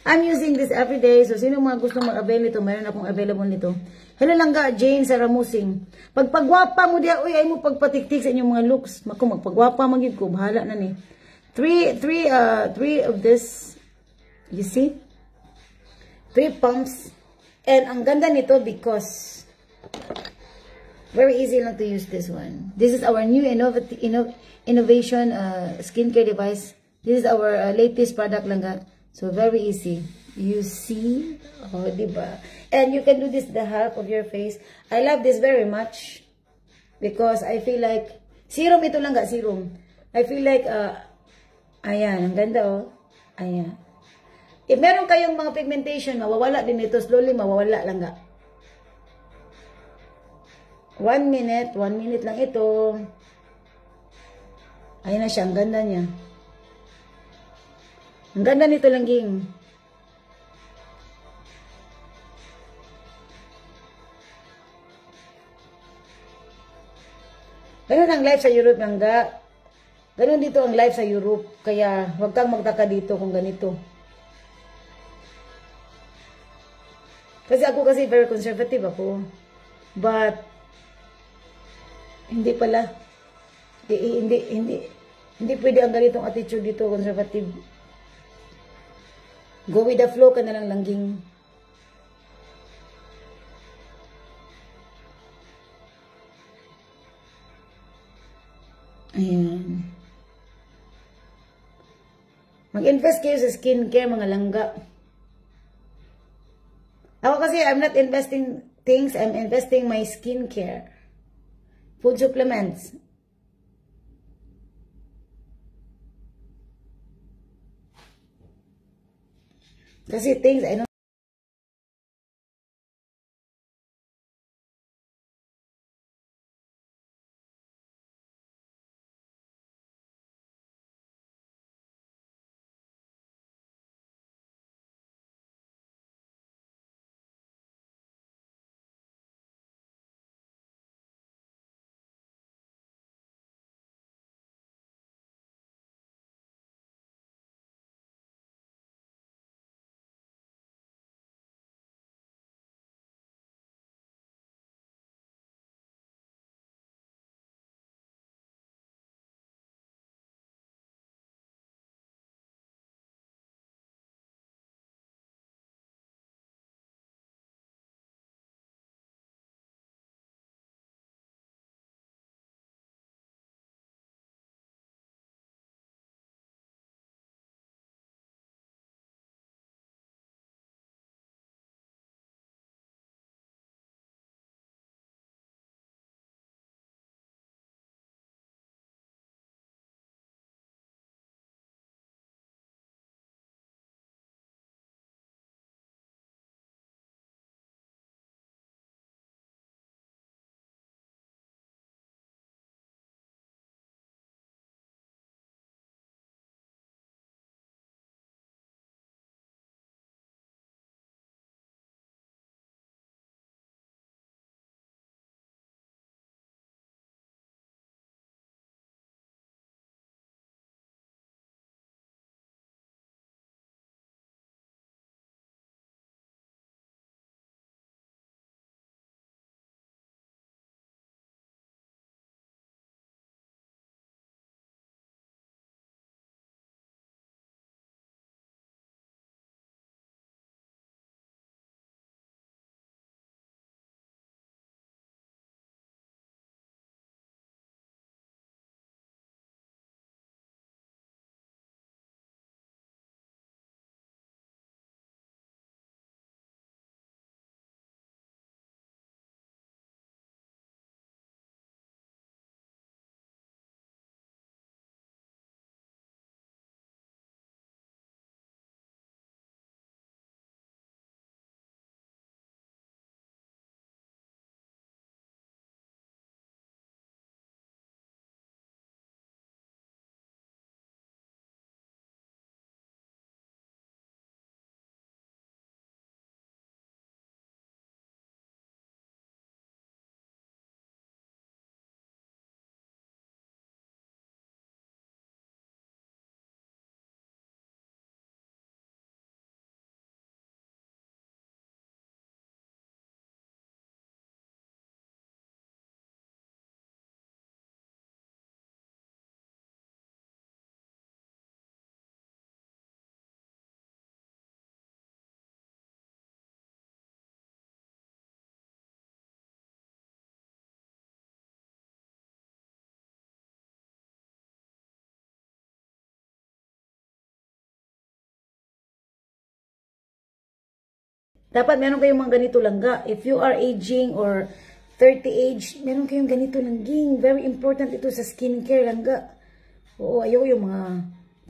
A: I'm using this every day. So, sino mga gusto mag-avail nito? Mayroon akong available nito. Hello lang Jane sa Ramusing. Pagpagwapa mo diya, ay mo pagpatiktik sa inyong mga looks. Magpagwapa, magig ko. Bahala na ni. Three of this. You see? 3 pumps. And ang ganda nito because very easy lang to use this one. This is our new innovation skincare device. This is our latest product lang So, very easy. You see? Oh, diba? And you can do this the half of your face. I love this very much because I feel like, serum ito lang ga, serum. I feel like, ayan, ang ganda oh. Ayan. If meron kayong mga pigmentation, mawawala din ito. Slowly, mawawala lang ga. 1 minute lang ito. Ayan na siya, ang ganda niya. Ang ganda nito langging. Ganun ang life sa Europe, langga. Ganun dito ang life sa Europe. Kaya, huwag kang magtaka dito kung ganito. Kasi ako very conservative ako. But, hindi pala. Hindi pwede ang ganitong attitude dito, conservative. Go with the flow ka na lang langging. Ayan. Mag-invest kayo sa skincare, mga langga. Ako kasi, I'm not investing things, I'm investing my skincare. Food supplements. Kasi things, I don't Dapat meron kayong mga ganito langga. If you are aging or 30 age, meron kayong ganito langging. Very important ito sa skincare langga. Oo, ayaw yung mga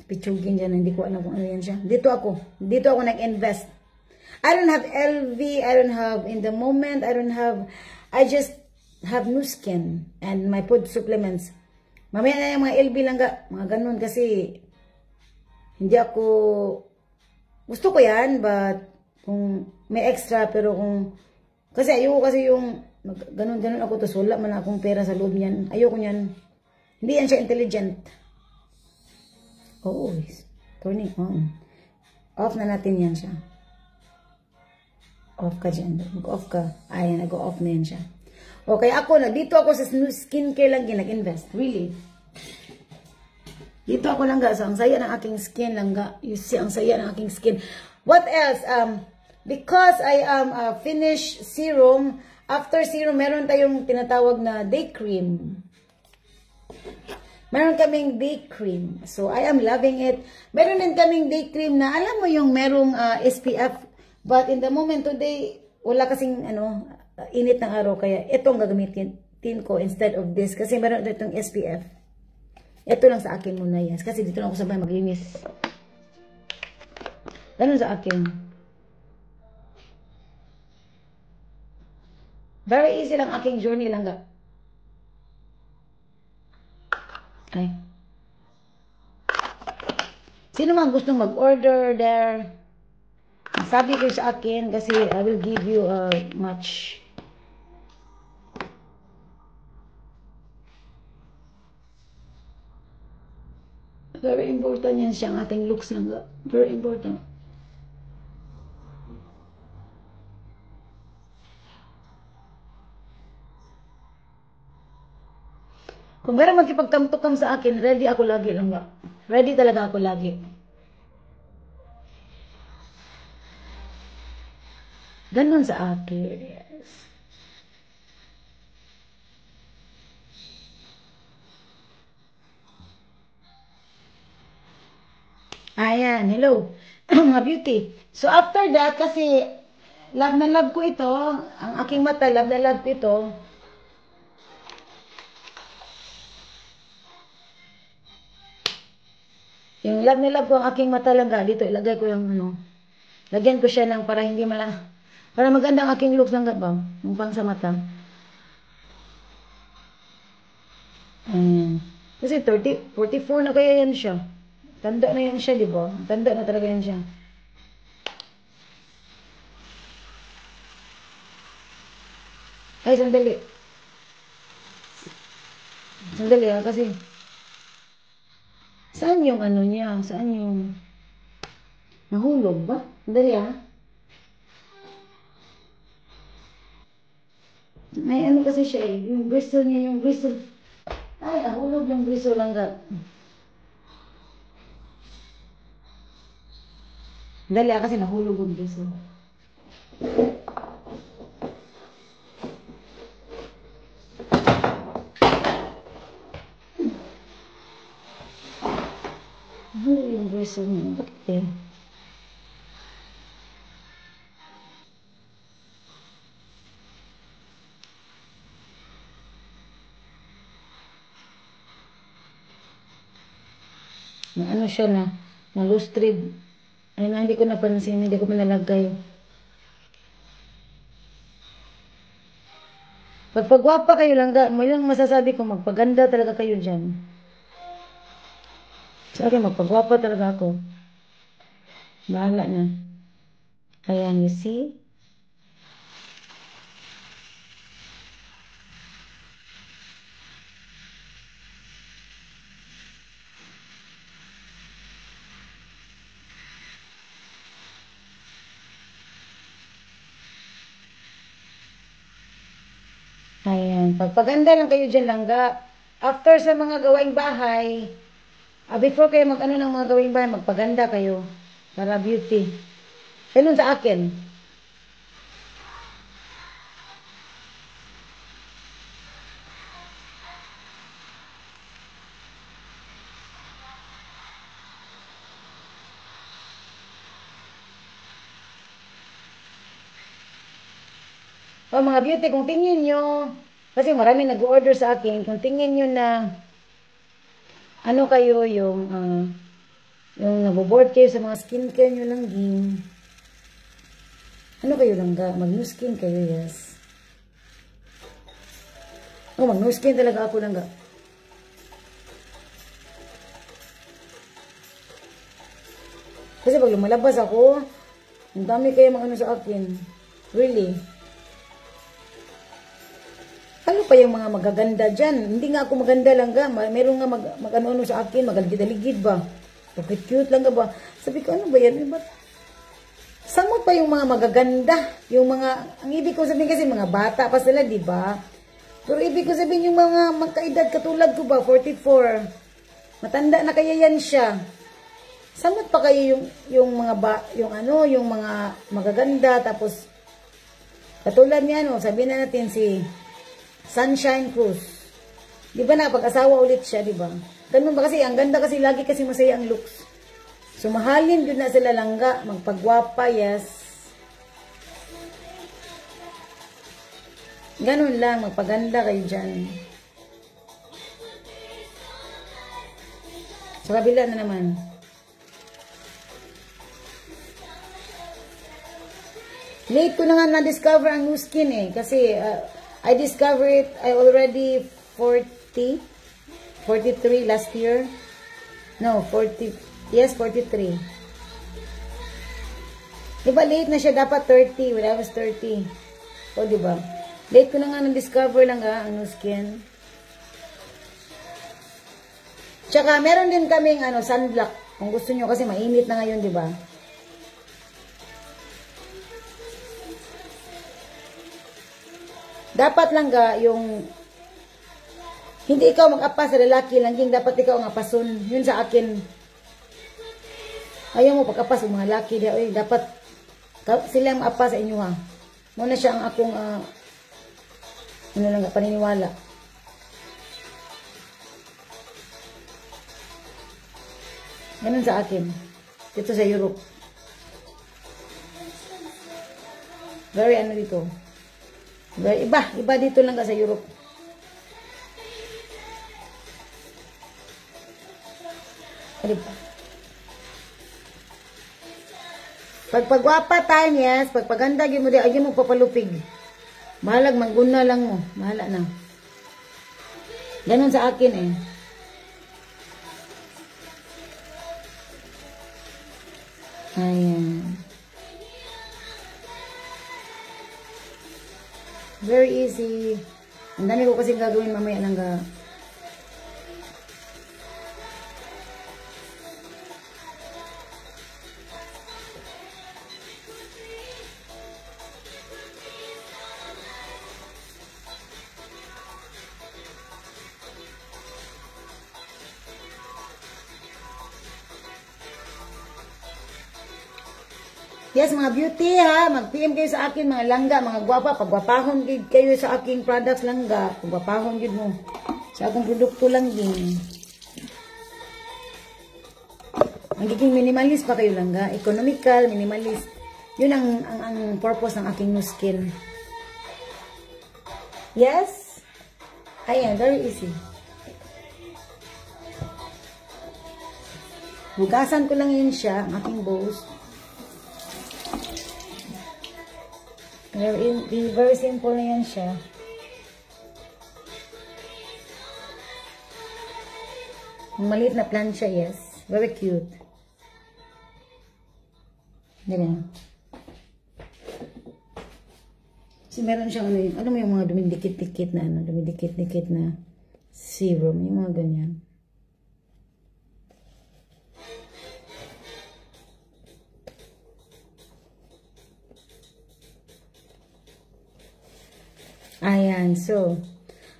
A: pitsugin dyan. Hindi ko alam kung ano yan siya. Dito ako nag-invest. I don't have LV. I don't have in the moment. I just have new skin and my food supplements. Mamaya na yung mga LV langga. Mga ganun kasi hindi ako, gusto ko yan, but kung may extra, pero kung, kasi ayoko kasi yung, ganun ako, tapos wala man akong pera sa loob niyan. Ayoko niyan. Hindi yan siya intelligent. Always. Turning on. Off na natin yan siya. Off ka dyan. Mag-off ka. Ayan, nag-off na yan siya. Okay, ako na, dito ako sa skincare lang nag-invest. Really. Dito ako lang ga. So, ang saya ng aking skin lang ga. You see, ang saya ng aking skin. What else? Because I am finished serum, after serum, meron tayong tinatawag na day cream. Meron kaming day cream. So, I am loving it. Meron din kaming day cream na, alam mo yung merong SPF. But in the moment today, wala kasing, init ng araw. Kaya, itong gagamitin ko instead of this. Kasi meron itong SPF. Ito lang sa akin muna, yes. Kasi dito lang ako sabay maglinis. Ganun sa akin. Very easy lang aking journey lang ga. Ay. Sino man gustong mag-order there? Sabi ko sa akin kasi I will give you much. Very important yan siya ang ating looks lang ga. Very important. Kung meron magkipagtamtukam sa akin, ready ako lagi lang ba? Ready talaga ako lagi. Ganon sa akin. Yes. Ayan, hello. Mga beauty. So after that, kasi love na love ko ito. Ang aking mata, love na love ko ito. Yung love na love ko ang aking mata lang ga. Dito ilagay ko yung lagyan ko siya ng para hindi para maganda ang aking looks lang ga ba? Yung pang sa mata. Kasi 44 na kaya yan siya. Tanda na yan siya, di ba? Tanda na talaga yan siya. Ay, sandali. Sandali kasi saan yung niya? Saan yung nahulog ba? Sandali May kasi siya eh. Yung bristle niya, yung bristle. Ay, nahulog yung bristle lang ga. Dali kasi nahulog yung bristle. Nahulog yung bristle niya. Bakit eh? Na siya na loose thread. Ay na, hindi ko napansin, hindi ko manalagay. Pagpagwapa kayo lang, may lang masasabi ko, magpaganda talaga kayo dyan. Sa akin, magpagwapa talaga ako. Bahala na. Ayan, you see? Ayan, pagpaganda lang kayo dyan langga. After sa mga gawaing bahay, before kayo mag-ano ng mga gawaing bahay, magpaganda kayo. Para beauty. Ganun sa akin. mga beauty, kung tingin nyo, kasi marami nag-order sa akin, kung tingin nyo na, ano kayo yung naboboard kayo sa mga skincare nyo lang din, ano kayo lang ga, mag-new skin kayo, yes. Oh, mag-new skin talaga ako lang ga. Kasi pag lumalabas ako, ang dami kayo mga ano sa akin. Really. Ano pa yung mga magaganda dyan? Hindi nga ako maganda lang ga. Meron nga mag-ano-ano sa akin, magaligid-aligid ba? Cute lang ga ba? Sabi ko, ano ba yan? Ba't samot pa yung mga magaganda? Yung mga, ang ibig ko sabihin kasi mga bata pa sila, di ba? Pero ibig ko sabihin yung mga magkaedad katulad ko ba, 44. Matanda na kaya yan siya. Samot pa kayo yung mga yung mga magaganda, tapos katulad niya, no, sabihin na natin si Sunshine Cruz. Di ba nakapag-asawa ulit siya, di ba? Ganun ba kasi, ang ganda kasi, lagi kasi masaya ang looks. So, mahalin yun na sila langga, magpagwapa, yes. Ganun lang, magpaganda kayo dyan. Sa kabila na naman. Late ko na nga na-discover ang new skin eh. Kasi, I discovered it, I already 43 last year. No, 40, yes, 43. Diba late na siya, dapat 30, when I was 30. O diba? Late ko na nga na-discover lang ang new skin. Tsaka, meron din kaming sunblock. Kung gusto nyo kasi mainit na ngayon, diba? Dapat lang ga yung hindi ikaw mag-apa sa lalaki lang, dapat ikaw ang apason. Yun sa akin. Ayaw mo pag-apa sa mga lalaki. Dapat sila mag-apa sa inyo ha. Muna siya ang akong paniniwala. Ganun sa akin. Dito sa Europe. Very dito. Iba dito lang ka sa Europe. Diba? Pagpagwapa tayo, yes, pagpaganda mo di, ayun mo papalupig. Mahalag, mangguna lang mo. Mahala na. Ganun sa akin eh. Ayan. Very easy. Ang dami ko kasi gagawin mamaya lang ga. Yes, mga beauty ha, mag-PM kayo sa akin, mga langga, mga gwapa, pagwapahon kayo sa aking products langga, pagwapahon yun mo, sa akong produkto lang din. Magiging minimalist pa kayo langga, economical, minimalist, yun ang purpose ng aking new skin. Yes? Ayan, very easy. Hugasan ko lang yun siya, ang aking bows. Very simple na yan siya. Maliit na plancha, yes. Very cute. Ganyan. Kasi meron siyang ano mo yung mga dumidikit-dikit na dumidikit-dikit na serum, yung mga ganyan. Ayan, so,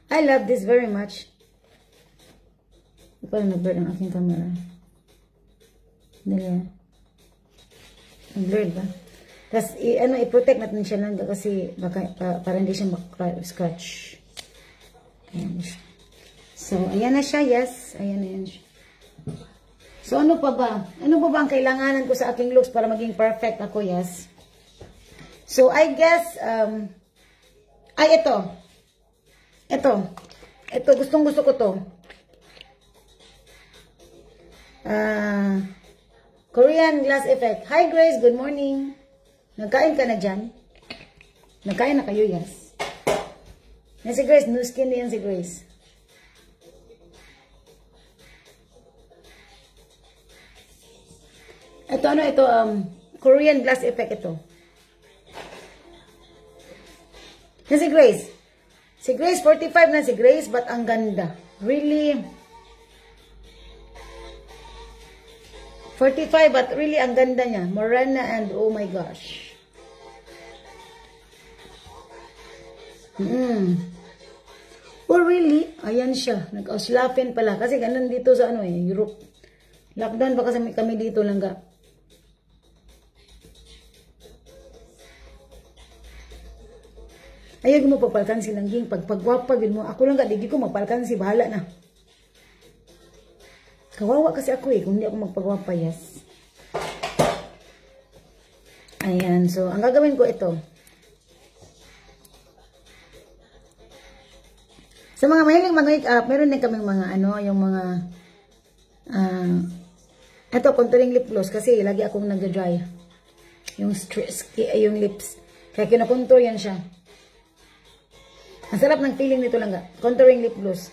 A: I love this very much. Parang nag-blur ang aking camera. Dali. Nag-blur ba? Tapos, i-protect natin siya lang kasi baka, para hindi siya scratch. Ayan siya. So, ayan na siya, yes. Ayan na yan siya. So, ano pa ba? Ano pa ba ang kailanganan ko sa aking looks para maging perfect ako, yes? So, I guess, Ay, ito. Ito, gustong gusto ko to. Korean glass effect. Hi Grace, good morning. Nagkain ka na dyan? Nagkain na kayo, yes. Yan si Grace, new skin yan si Grace. Ito, ano ito, Korean glass effect ito. Yan si Grace. Si Grace, 45 na si Grace, but ang ganda. Really, 45, but really, ang ganda niya. Morena and oh my gosh. Oh, really? Ayan siya. Nag-auslafen pala. Kasi ganun dito sa ano Europe. Lockdown pa kasi kami dito lang ga. Ayaw mo pagpalkan silang ging. Pagpagwapa, mo. Ako lang ga, di ko magpalkan si bahala na. Kawawa kasi ako kung hindi ako magpagwapa, yes. Ayan, so, ang gagawin ko ito. Sa mga mahiling mag-wake up, meron din kaming mga, yung mga, ito, contouring lip gloss, kasi lagi akong nag-dry. Yung lips. Kaya kinakontour yan siya. Ang sarap ng feeling nito lang, contouring lip gloss.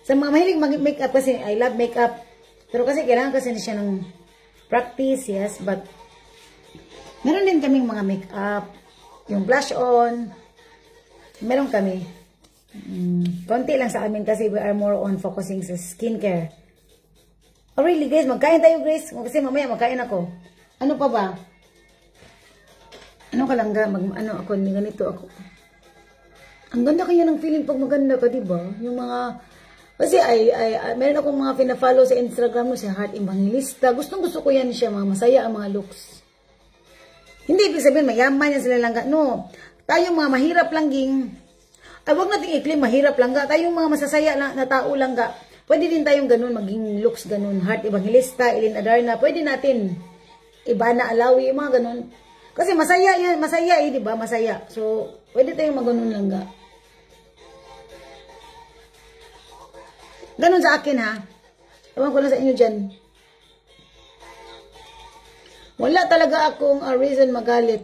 A: Sa mga mahilig mag-makeup kasi, I love makeup. Pero kasi kailangan kasi siya ng practice, yes. But, meron din kaming mga makeup. Yung blush on. Meron kami. Konti lang sa amin kasi we are more on focusing sa skincare. Oh really, Grace? Magkain tayo, Grace. Kasi mamaya magkain ako. Ano pa ba? Ano ka lang ga? Ano ako, ganito ako. Ang ganda kaya ng feeling pag maganda ka, diba? Yung mga... Kasi meron akong mga pina-follow sa Instagram mo, si Heart Evangelista. Gustong-gusto ko yan siya, mga masaya ang mga looks. Hindi ibig sabihin, mayaman yan sila lang. No, tayong mga mahirap lang ging. Ay, wag natin i-claim mahirap lang ga. Tayong mga masasaya na tao lang ga. Pwede din tayong ganun, maging looks ganun. Heart Evangelista, Ellen Adarna. Pwede natin Ibana Alawi, mga ganun. Kasi masaya yan, masaya diba? Masaya. So, pwede tayong mag-ganun lang ga. Ganon sa akin ha. Ewan ko lang sa inyo dyan. Wala talaga akong reason magalit.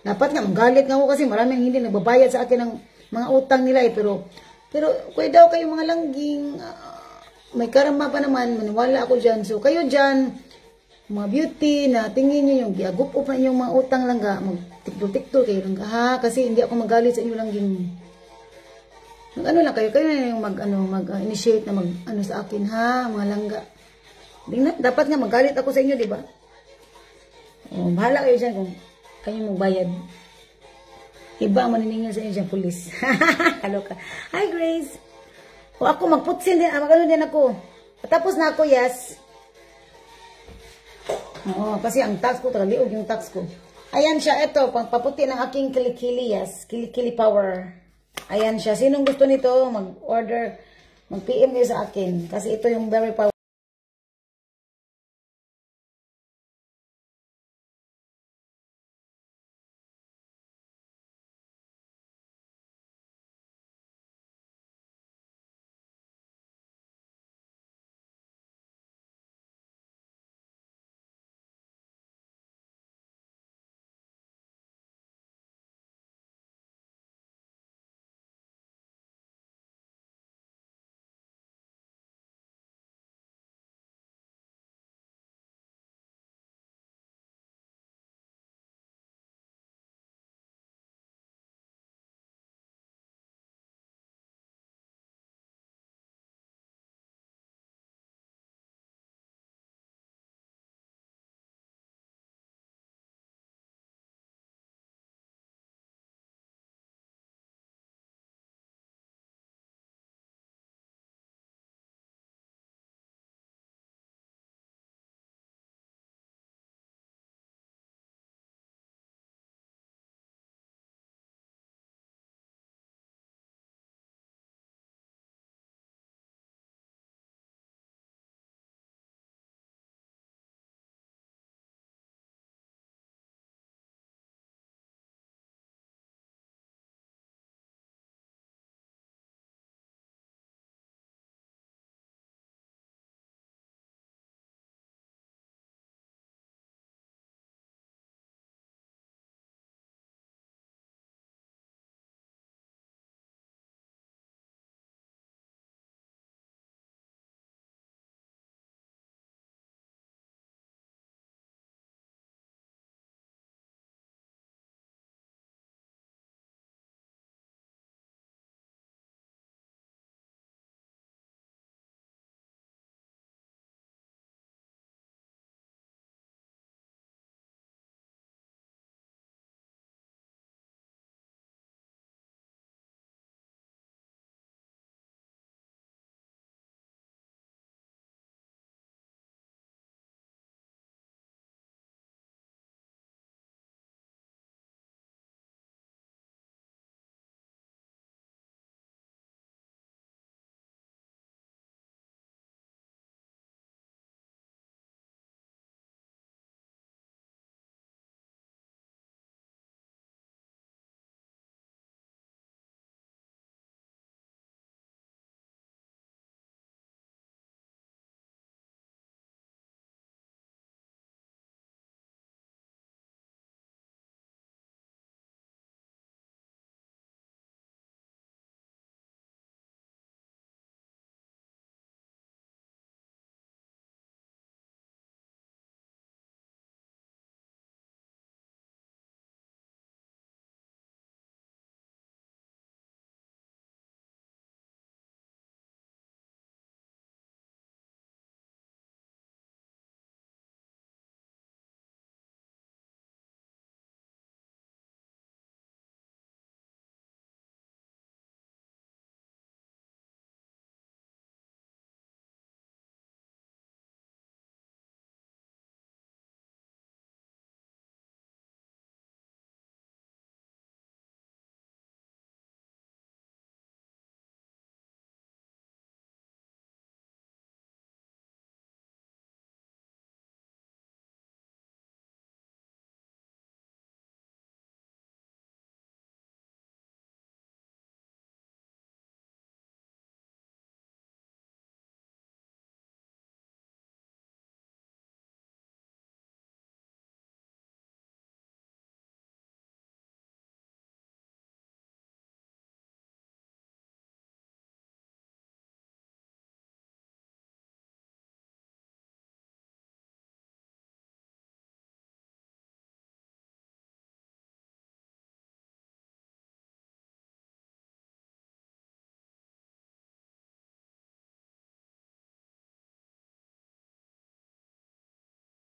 A: Dapat nga magalit nga ako kasi maraming hindi nagbabayad sa akin ng mga utang nila pero kuya daw kayo mga langging, may karama pa naman, maniwala ako dyan. So kayo dyan, mga beauty na tingin nyo yung giagup up na yung mga utang lang ga, mag-tiktok kayo lang ha, kasi hindi ako magalit sa inyo langging. Ano lang kayo na yung mag-initiate na mag-ano sa akin ha, mga langga. Dapat nga magalit ako sa inyo, di ba? Oh, bahala kayo dyan kung kayo magbayad. Iba ang maniningil sa inyo dyan, police. Kaloka. Hi, Grace. O ako, magputsin din, mag-ano din ako. Tapos na ako, yes. Oo, kasi ang tax ko, tagaliog yung tax ko. Ayan siya, ito, pagpaputi ng aking kilikili, yes. Kilikili power. Ayan siya. Sinong gusto nito, mag-order, mag-PM kayo sa akin. Kasi ito yung very powerful.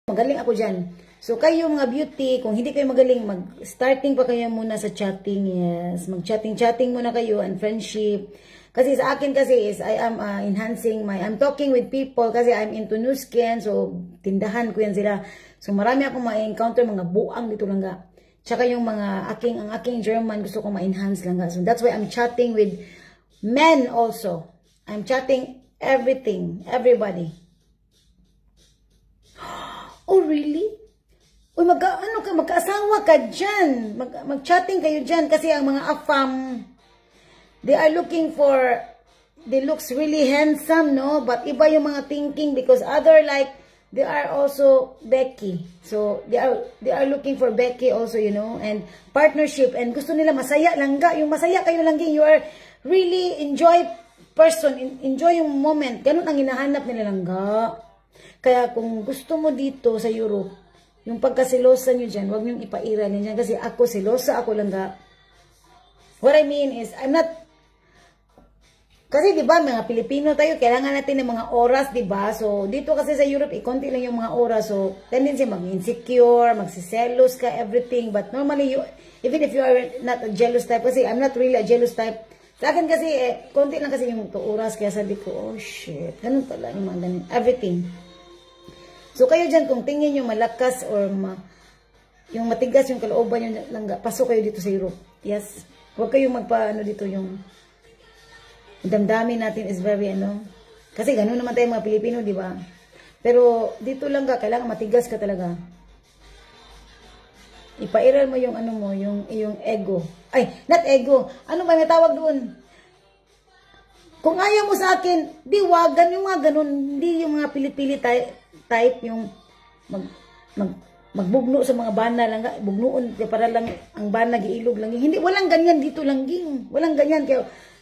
A: magaling ako dyan. So, kayo mga beauty, kung hindi kayo magaling, mag-starting pa kayo muna sa chatting, yes. Mag-chatting muna kayo and friendship. Kasi sa akin kasi is, I am enhancing I'm talking with people kasi I'm into new skin, so tindahan ko yan sila. So, marami akong ma-encounter, mga buang dito lang ga. Tsaka yung mga ang aking German, gusto kong ma-enhance lang ga. So, that's why I'm chatting with men also. I'm chatting everything, everybody. Oh, really? Uy, magkaasawa ka dyan. Mag-chatting kayo dyan kasi ang mga afam, they are looking for, they looks really handsome, no? But iba yung mga thinking because other like, they are also Becky. So, they are looking for Becky also, you know, and partnership. And gusto nila masaya lang ga. Yung masaya kayo lang, you are really enjoy person, enjoy yung moment. Ganun ang hinahanap nila lang ga. Kaya kung gusto mo dito sa Europe, yung pagkasilosa nyo dyan, huwag nyo ipairal nyo dyan. Kasi ako, silosa ako lang ga. What I mean is, I'm not, kasi diba, mga Pilipino tayo, kailangan natin ng mga oras, diba? So, dito kasi sa Europe, konti lang yung mga oras. So, tendency mag-insecure, magsiselos ka, everything. But normally, even if you are not a jealous type, kasi I'm not really a jealous type. Sa akin kasi, konti lang kasi yung oras. Kaya sabi ko, oh shit, ganun pala yung mga ganun. Everything. So, kayo dyan, kung tingin nyo malakas or yung matigas yung kalooban nyo lang, pasok kayo dito sa Europe. Yes. Huwag kayong dito yung damdamin natin is very, kasi ganun naman tayo mga Pilipino, di ba? Pero, dito lang kailangan matigas ka talaga. Ipairal mo yung yung ego. Ay, not ego. Ano ba may tawag doon? Kung ayaw mo sa akin, di wagan yung mga ganun. Hindi yung mga pili-pili type yung magbugno sa mga bana lang, bugnoon para lang ang bana giilog lang. Hindi, walang ganyan dito lang ging. Walang ganyan.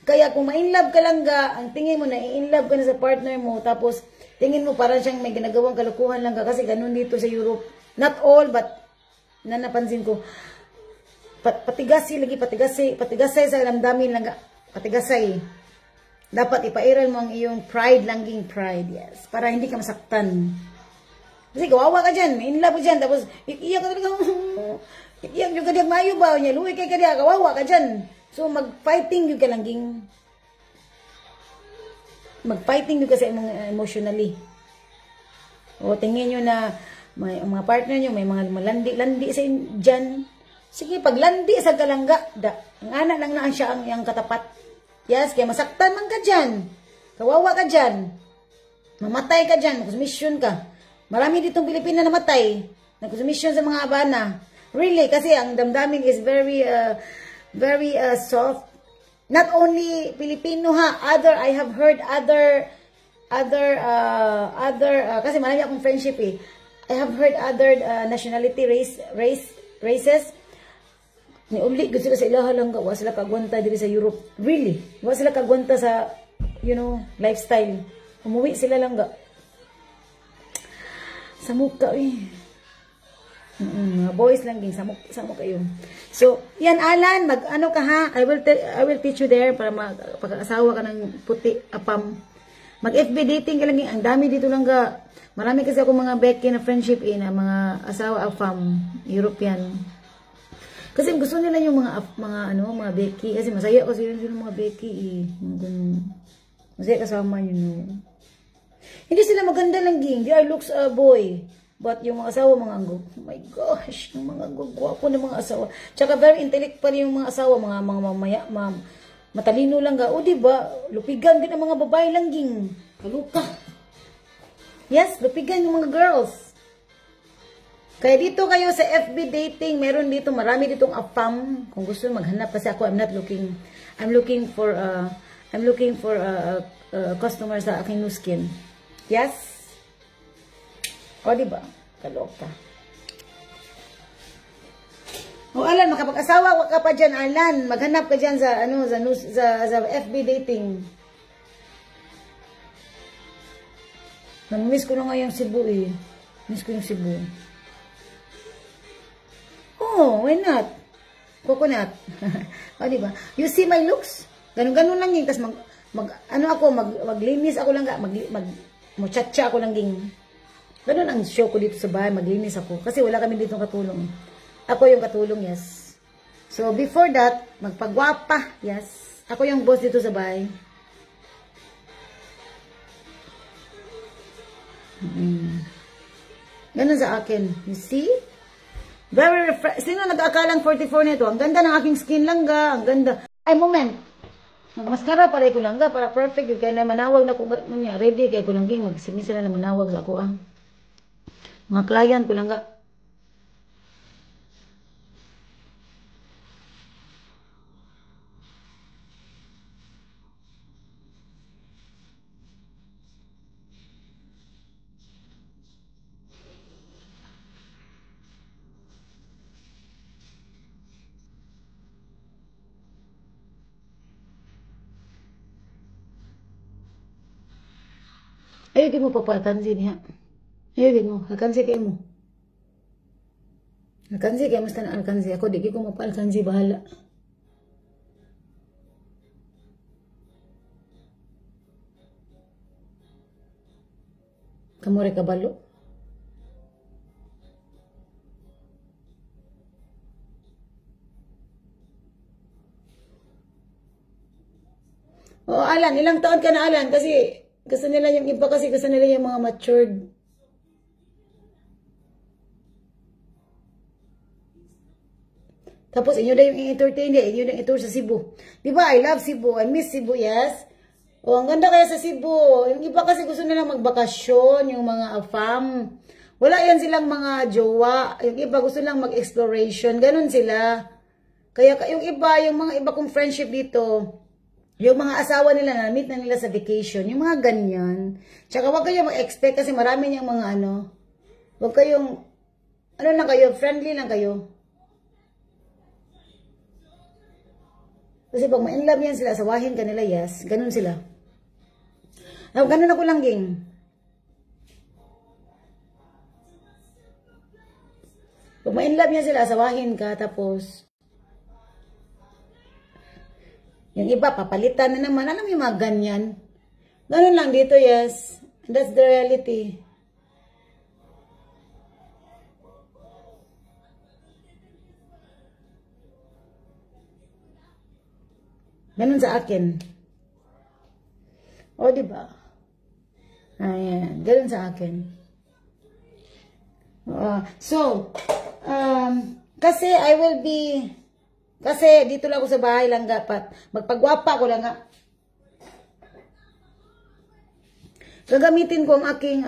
A: Kaya kung ma-inlove ka lang ang tingin mo na i-inlove ka na sa partner mo, tapos tingin mo parang siyang may ginagawang kalukuhan lang kasi ganun dito sa Europe. Not all, but napansin ko, patigasay sa damdamin lang, patigasay. Dapat ipairal mo ang iyong pride, langging pride, yes. Para hindi ka masaktan. Kasi kawawa ka dyan, may inlove ka dyan, tapos iiyak ka talaga, iiyak yung kadiyak mayo ba, niya, luwi kay kadiyak, kawawa ka dyan. So, mag-fighting yung ka langging. Mag-fighting yung kasi emotionally. O, tingin nyo na, may mga partner nyo, may mga malandi-landi sa dyan. Sige, paglandi sa kalangga, ang anak lang na siya ang katapat. Yes, kaya masaktan man ka dyan. Kawawa ka dyan. Mamatay ka dyan, magkusmisyon ka. Marami ditong Pilipina na namatay. Nagkusmisyon sa mga abana. Really, kasi ang damdamin is very soft. Not only Filipino I have heard other, kasi marami akong friendship eh. I have heard other nationality races. Ni uli gusto sila sa ilaha lang wa sila kagwanta diri sa Europe. Really? Wa sila kagwanta sa lifestyle. Umuwi sila lang sa muka mga boys lang din samok kayo. So, yan Alan, mag-ano ka ha? I will teach you there para pag-asawa ka ng puti apam. Mag-FB dating ka lang, ang dami dito lang ga. Marami kasi ako mga Becky na friendship na mga asawa apam, European. Kasi gusto nila yung mga Becky kasi masaya kasi yung mga Becky masaya kasama yun. Hindi sila maganda lang ging. They are looks boy. But yung mga asawa, mga anggog. Oh my gosh, yung mga anggog. Gwapo ng mga asawa. Tsaka very intellectual yung mga asawa. Mga matalino lang ga. O diba, lupigan din ang mga babae lang ging. Kaluka. Yes, lupigan yung mga girls. Kaya dito kayo sa FB dating, meron dito, marami ditong afam. Kung gusto maghanap kasi ako, I'm looking for customers sa aking new skin. Yes? O, diba? Kaloka. O, Alan, makapag-asawa ka pa dyan, Alan. Maghanap ka dyan sa FB dating. Namiss ko na nga yung Cebu eh. Miss ko yung Cebu. Oh, why not? Coconut. O, diba? You see my looks? Ganun-ganun lang yung, tas maglinis ako lang, muchacha ako lang ging. Ganun ang show ko dito sa bahay, maglinis ako. Kasi wala kami dito katulong. Ako yung katulong, yes. So, before that, magpagwapa, yes. Ako yung boss dito sa bahay. Ganun sa akin. You see? Very refreshing. Sino nag-aakalang 44 nito? Ang ganda ng aking skin langga. Ang ganda. Ay, moment. Magmaskara pala ko langga para perfect. Kaya na manawag na kung niya. Ready kaya ko langga. Magsingin sila na manawag sa ako ang mga client ko langga. Ayun mo papalkansi niya. Ayun mo. Alkansi kayo mo. Alkansi kayo. Mas na alkansi. Ako, di ko mapalkansi. Bahala. Kamore kabalo. Oo, Alan. Ilang taon ka na, Alan? Kasi gusto nila yung iba kasi gusto nila yung mga matured. Tapos inyo na yung i-entertain niya, inyo na ito sa Cebu. Diba? I love Cebu. I miss Cebu, yes. O, ang ganda kaya sa Cebu. Yung iba kasi gusto nila magbakasyon, yung mga afam. Wala yan silang mga jowa. Yung iba gusto lang mag-exploration. Ganon sila. Kaya yung iba, yung mga iba kong friendship dito, yung mga asawa nila, na-meet na nila sa vacation, yung mga ganyan. Tsaka wag kayo mag-expect kasi marami niyang mga ano. Wag kayong, ano lang kayo, friendly lang kayo. Kasi pag ma-inlove yan sila, asawahin ka nila, yes. Ganun sila. Ganun ako lang, ging. Pag ma-inlove yan sila, asawahin ka, tapos yung iba, papalitan na naman. Alam mo yung mga ganyan? Ganun lang dito, yes. That's the reality. Ganun sa akin. O, diba? Ayan. Ganun sa akin. So, kasi I will be... Kasi dito lang ako sa bahay lang dapat. Magpagwapa ko lang nga. Gagamitin ko ang aking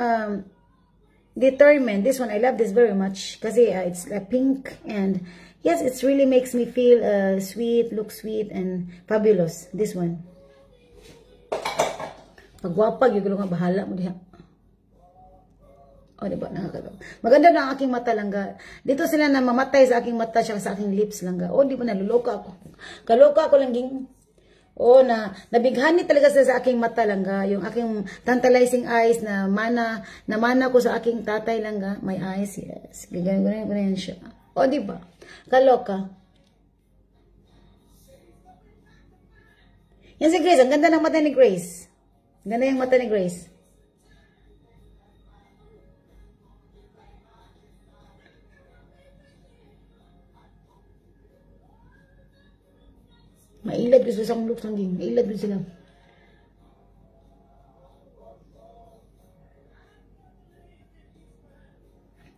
A: determined. This one, I love this very much. Kasi it's pink and yes, it really makes me feel sweet, look sweet and fabulous. This one. Pagwapa, yung nga bahala mo diha. O, diba? Nakakatawa. Maganda na ang aking mata langga. Dito sila na mamatay sa aking mata siya sa aking lips langga. O, diba? Naluloka ako. Kaloka ako langging. O, nabighani talaga sila sa aking mata langga. Yung aking tantalizing eyes na mana ko sa aking tatay langga. My eyes, yes. Gagawin ko na yan siya. O, diba? Kaloka. Yan si Grace. Ang ganda ng mata ni Grace. Ang ganda yung mata ni Grace. Mailad ko sa isang looks ng ging. Mailad ko sila.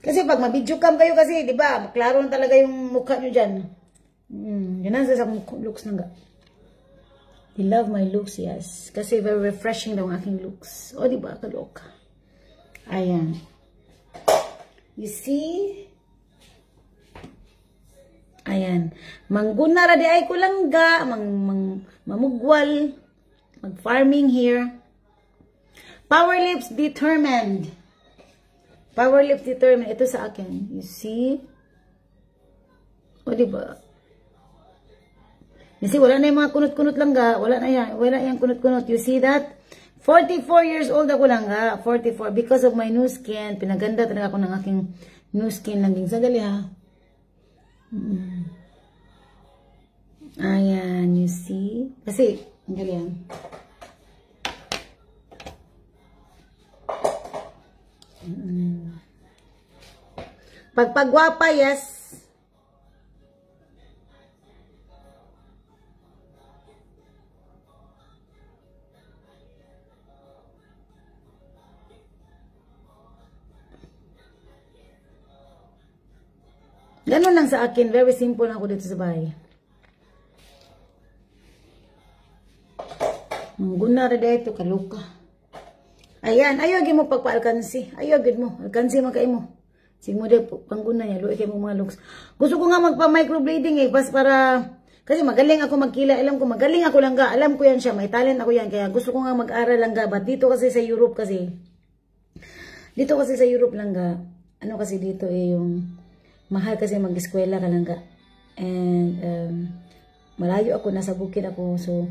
A: Kasi pag mabidyo cam kayo kasi, di ba? Klaro na talaga yung mukha nyo dyan. Yan ang sa isang looks ng ga. I love my looks, yes. Kasi very refreshing daw ang aking looks. O, di ba? Kaloka. Ayan. You see? Ayan. Mangguna ra di ay ko lang ga. Mamugwal. Mag-farming here. Power Lips Determined. Power Lips Determined. Ito sa akin. You see? O, diba? You see, wala na yung mga kunot-kunot lang ga. Wala na yan. Wala yung kunot-kunot. You see that? 44 years old ako lang ga. 44. Because of my new skin. Pinaganda talaga ako ng aking new skin. Nanding sadali ha. Ayan, you see? Kasi, ang galing. Pagpagwapa, yes. Ganun lang sa akin. Very simple ako dito sa bahay. Guna rin dito, kaluka. Ayan, ayogin mo pagpa-alkansi. Ayogin mo. Alkansi magkay mo. Sige mo din, pangguna niya. Luwi kayo mo mga looks. Gusto ko nga magpa-microblading eh. Para, kasi magaling ako magkila. Alam ko, magaling ako lang ga. Alam ko yan siya. May talent ako yan. Kaya gusto ko nga mag-aral lang ga. But dito kasi sa Europe kasi. Dito kasi sa Europe lang ga. Ano kasi dito eh yung mahal kasi mag-eskwela ka lang ga. And malayo ako. Nasa bukid ako. So,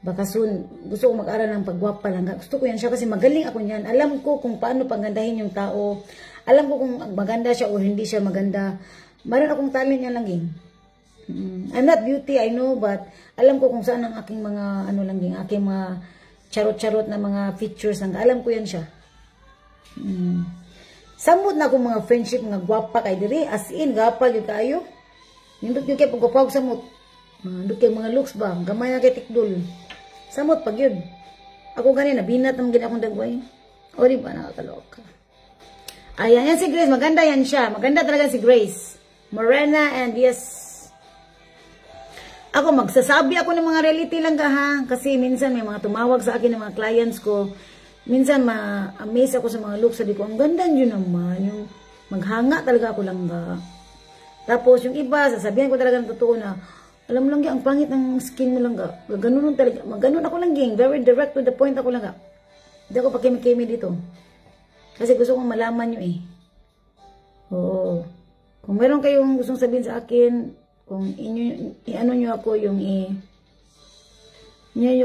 A: baka soon, gusto ko mag-aral ng pagwapa lang. Gusto ko yan siya kasi magaling ako niyan. Alam ko kung paano panggandahin yung tao. Alam ko kung maganda siya o hindi siya maganda. Meron akong talent yan lang eh. I'm not beauty, I know, but alam ko kung saan ang aking mga, ano lang yung aking mga charot-charot na mga features. Alam ko yan siya. Samot na akong mga friendship, mga gwapa kay diri. As in, gapa yung kayo. Nindot yung kayo pagwapawag samot. Nindot yung mga looks ba? Gamay na kay tikdol. Samot pag yun. Ako ganyan, nabinat naman gina akong dagway. O diba, nakakaloka. Ayan, yan si Grace. Maganda yan siya. Maganda talaga si Grace. Morena and yes. Ako, magsasabi ako ng mga reality lang ka ha. Kasi minsan may mga tumawag sa akin ng mga clients ko. Minsan ma-amaze ako sa mga looks. Sabi ko, ang ganda nyo naman. Yung maghanga talaga ako lang ka. Tapos yung iba, sasabihan ko talaga ng totoo na, alam mo lang ang pangit ng skin mo lang ka. Ganun talaga. Ganun ako lang ging. Very direct to the point ako lang ka. Hindi ako pakimi-kimi dito. Kasi gusto kong malaman nyo eh. Oo. Kung meron kayong gustong sabihin sa akin, kung i-ano nyo ako yung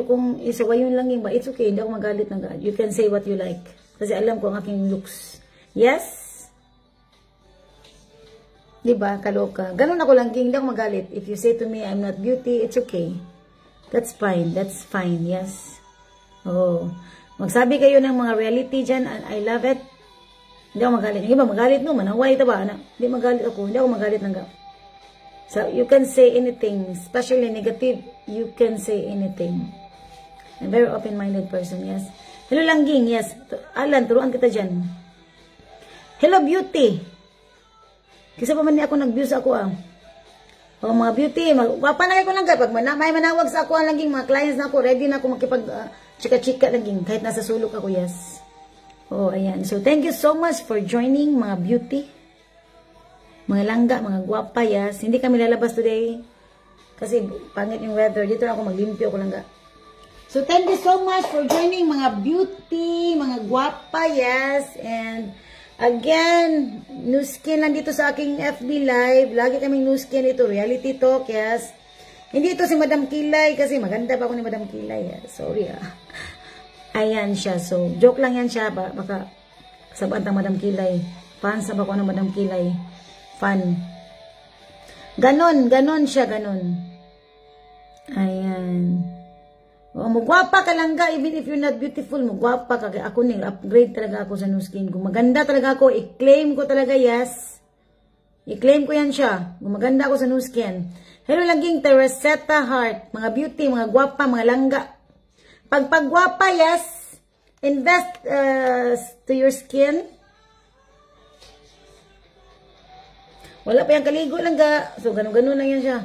A: kung isawayon lang yung ba, it's okay. Hindi ako magalit ng God. You can say what you like. Kasi alam ko ang aking looks. Yes? Diba? Kaloka. Ganun ako lang, hindi ako magalit. If you say to me, I'm not beauty, it's okay. That's fine. That's fine. Yes. Oh. Magsabi kayo ng mga reality dyan, and I love it. Hindi ako magalit. Yung iba magalit no, manaway, diba? Hindi magalit ako. Hindi ako magalit ng So, you can say anything, especially negative, you can say anything. I'm a very open-minded person, yes. Hello Langging, yes. Alan, turuan kita dyan. Hello Beauty. Kasi pa man ako nag-views ako O mga beauty, papanagay ko lang ka. Pag may manawag sa ako ang Langging, mga clients na ako, ready na ako makipag chika-chika Langging. Kahit nasa sulok ako, yes. Oh, ayan. So, thank you so much for joining mga beauty. Mga langga, mga gwapa, yes. Hindi kami lalabas today. Kasi pangit yung weather. Dito na ako maglimpyo ko langga. So, thank you so much for joining mga beauty, mga gwapa, yes. And again, new skin lang dito sa aking FB Live. Lagi kaming new skin dito. Reality talk, yes. Hindi ito si Madam Kilay kasi maganda pa ako ni Madam Kilay. Yes. Sorry Ayan siya. So, joke lang yan siya. Baka sabaan ng Madam Kilay. Fans na ba ko ng Madam Kilay? Fun. Ganon siya, ganon. Ayan. O, magwapa ka lang ga, even if you're not beautiful, magwapa ka. Ako upgrade talaga ako sa new skin. Kung maganda talaga ako, i-claim ko talaga, yes. I-claim ko yan siya. Kung maganda ako sa new skin. Hello Langging, Teresetta Heart. Mga beauty, mga gwapa, mga langga. Pagpagwapa, yes. Invest to your skin. Wala pa yung kaligo lang ga. So, ganun-ganun lang yan siya.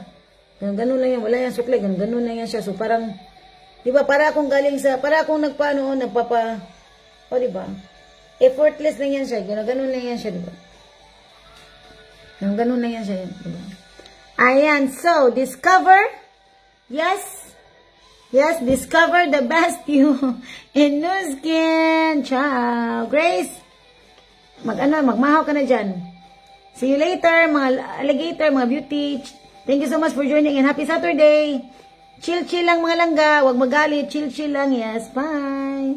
A: Ganun-ganun lang yan. Wala yung sukle. Ganun-ganun lang yan siya. So, parang, diba, para akong galing sa, para akong diba, effortless lang yan siya. Ganun-ganun lang yan siya, diba? Ganun-ganun lang yan siya, diba? Ayan. So, discover, yes, discover the best you in new skin. Ciao. Grace, magmahaw ka na dyan. See you later, mga alligator, mga beauty. Thank you so much for joining and happy Saturday. Chill lang mga langga. Huwag magalit. Chill lang. Yes. Bye.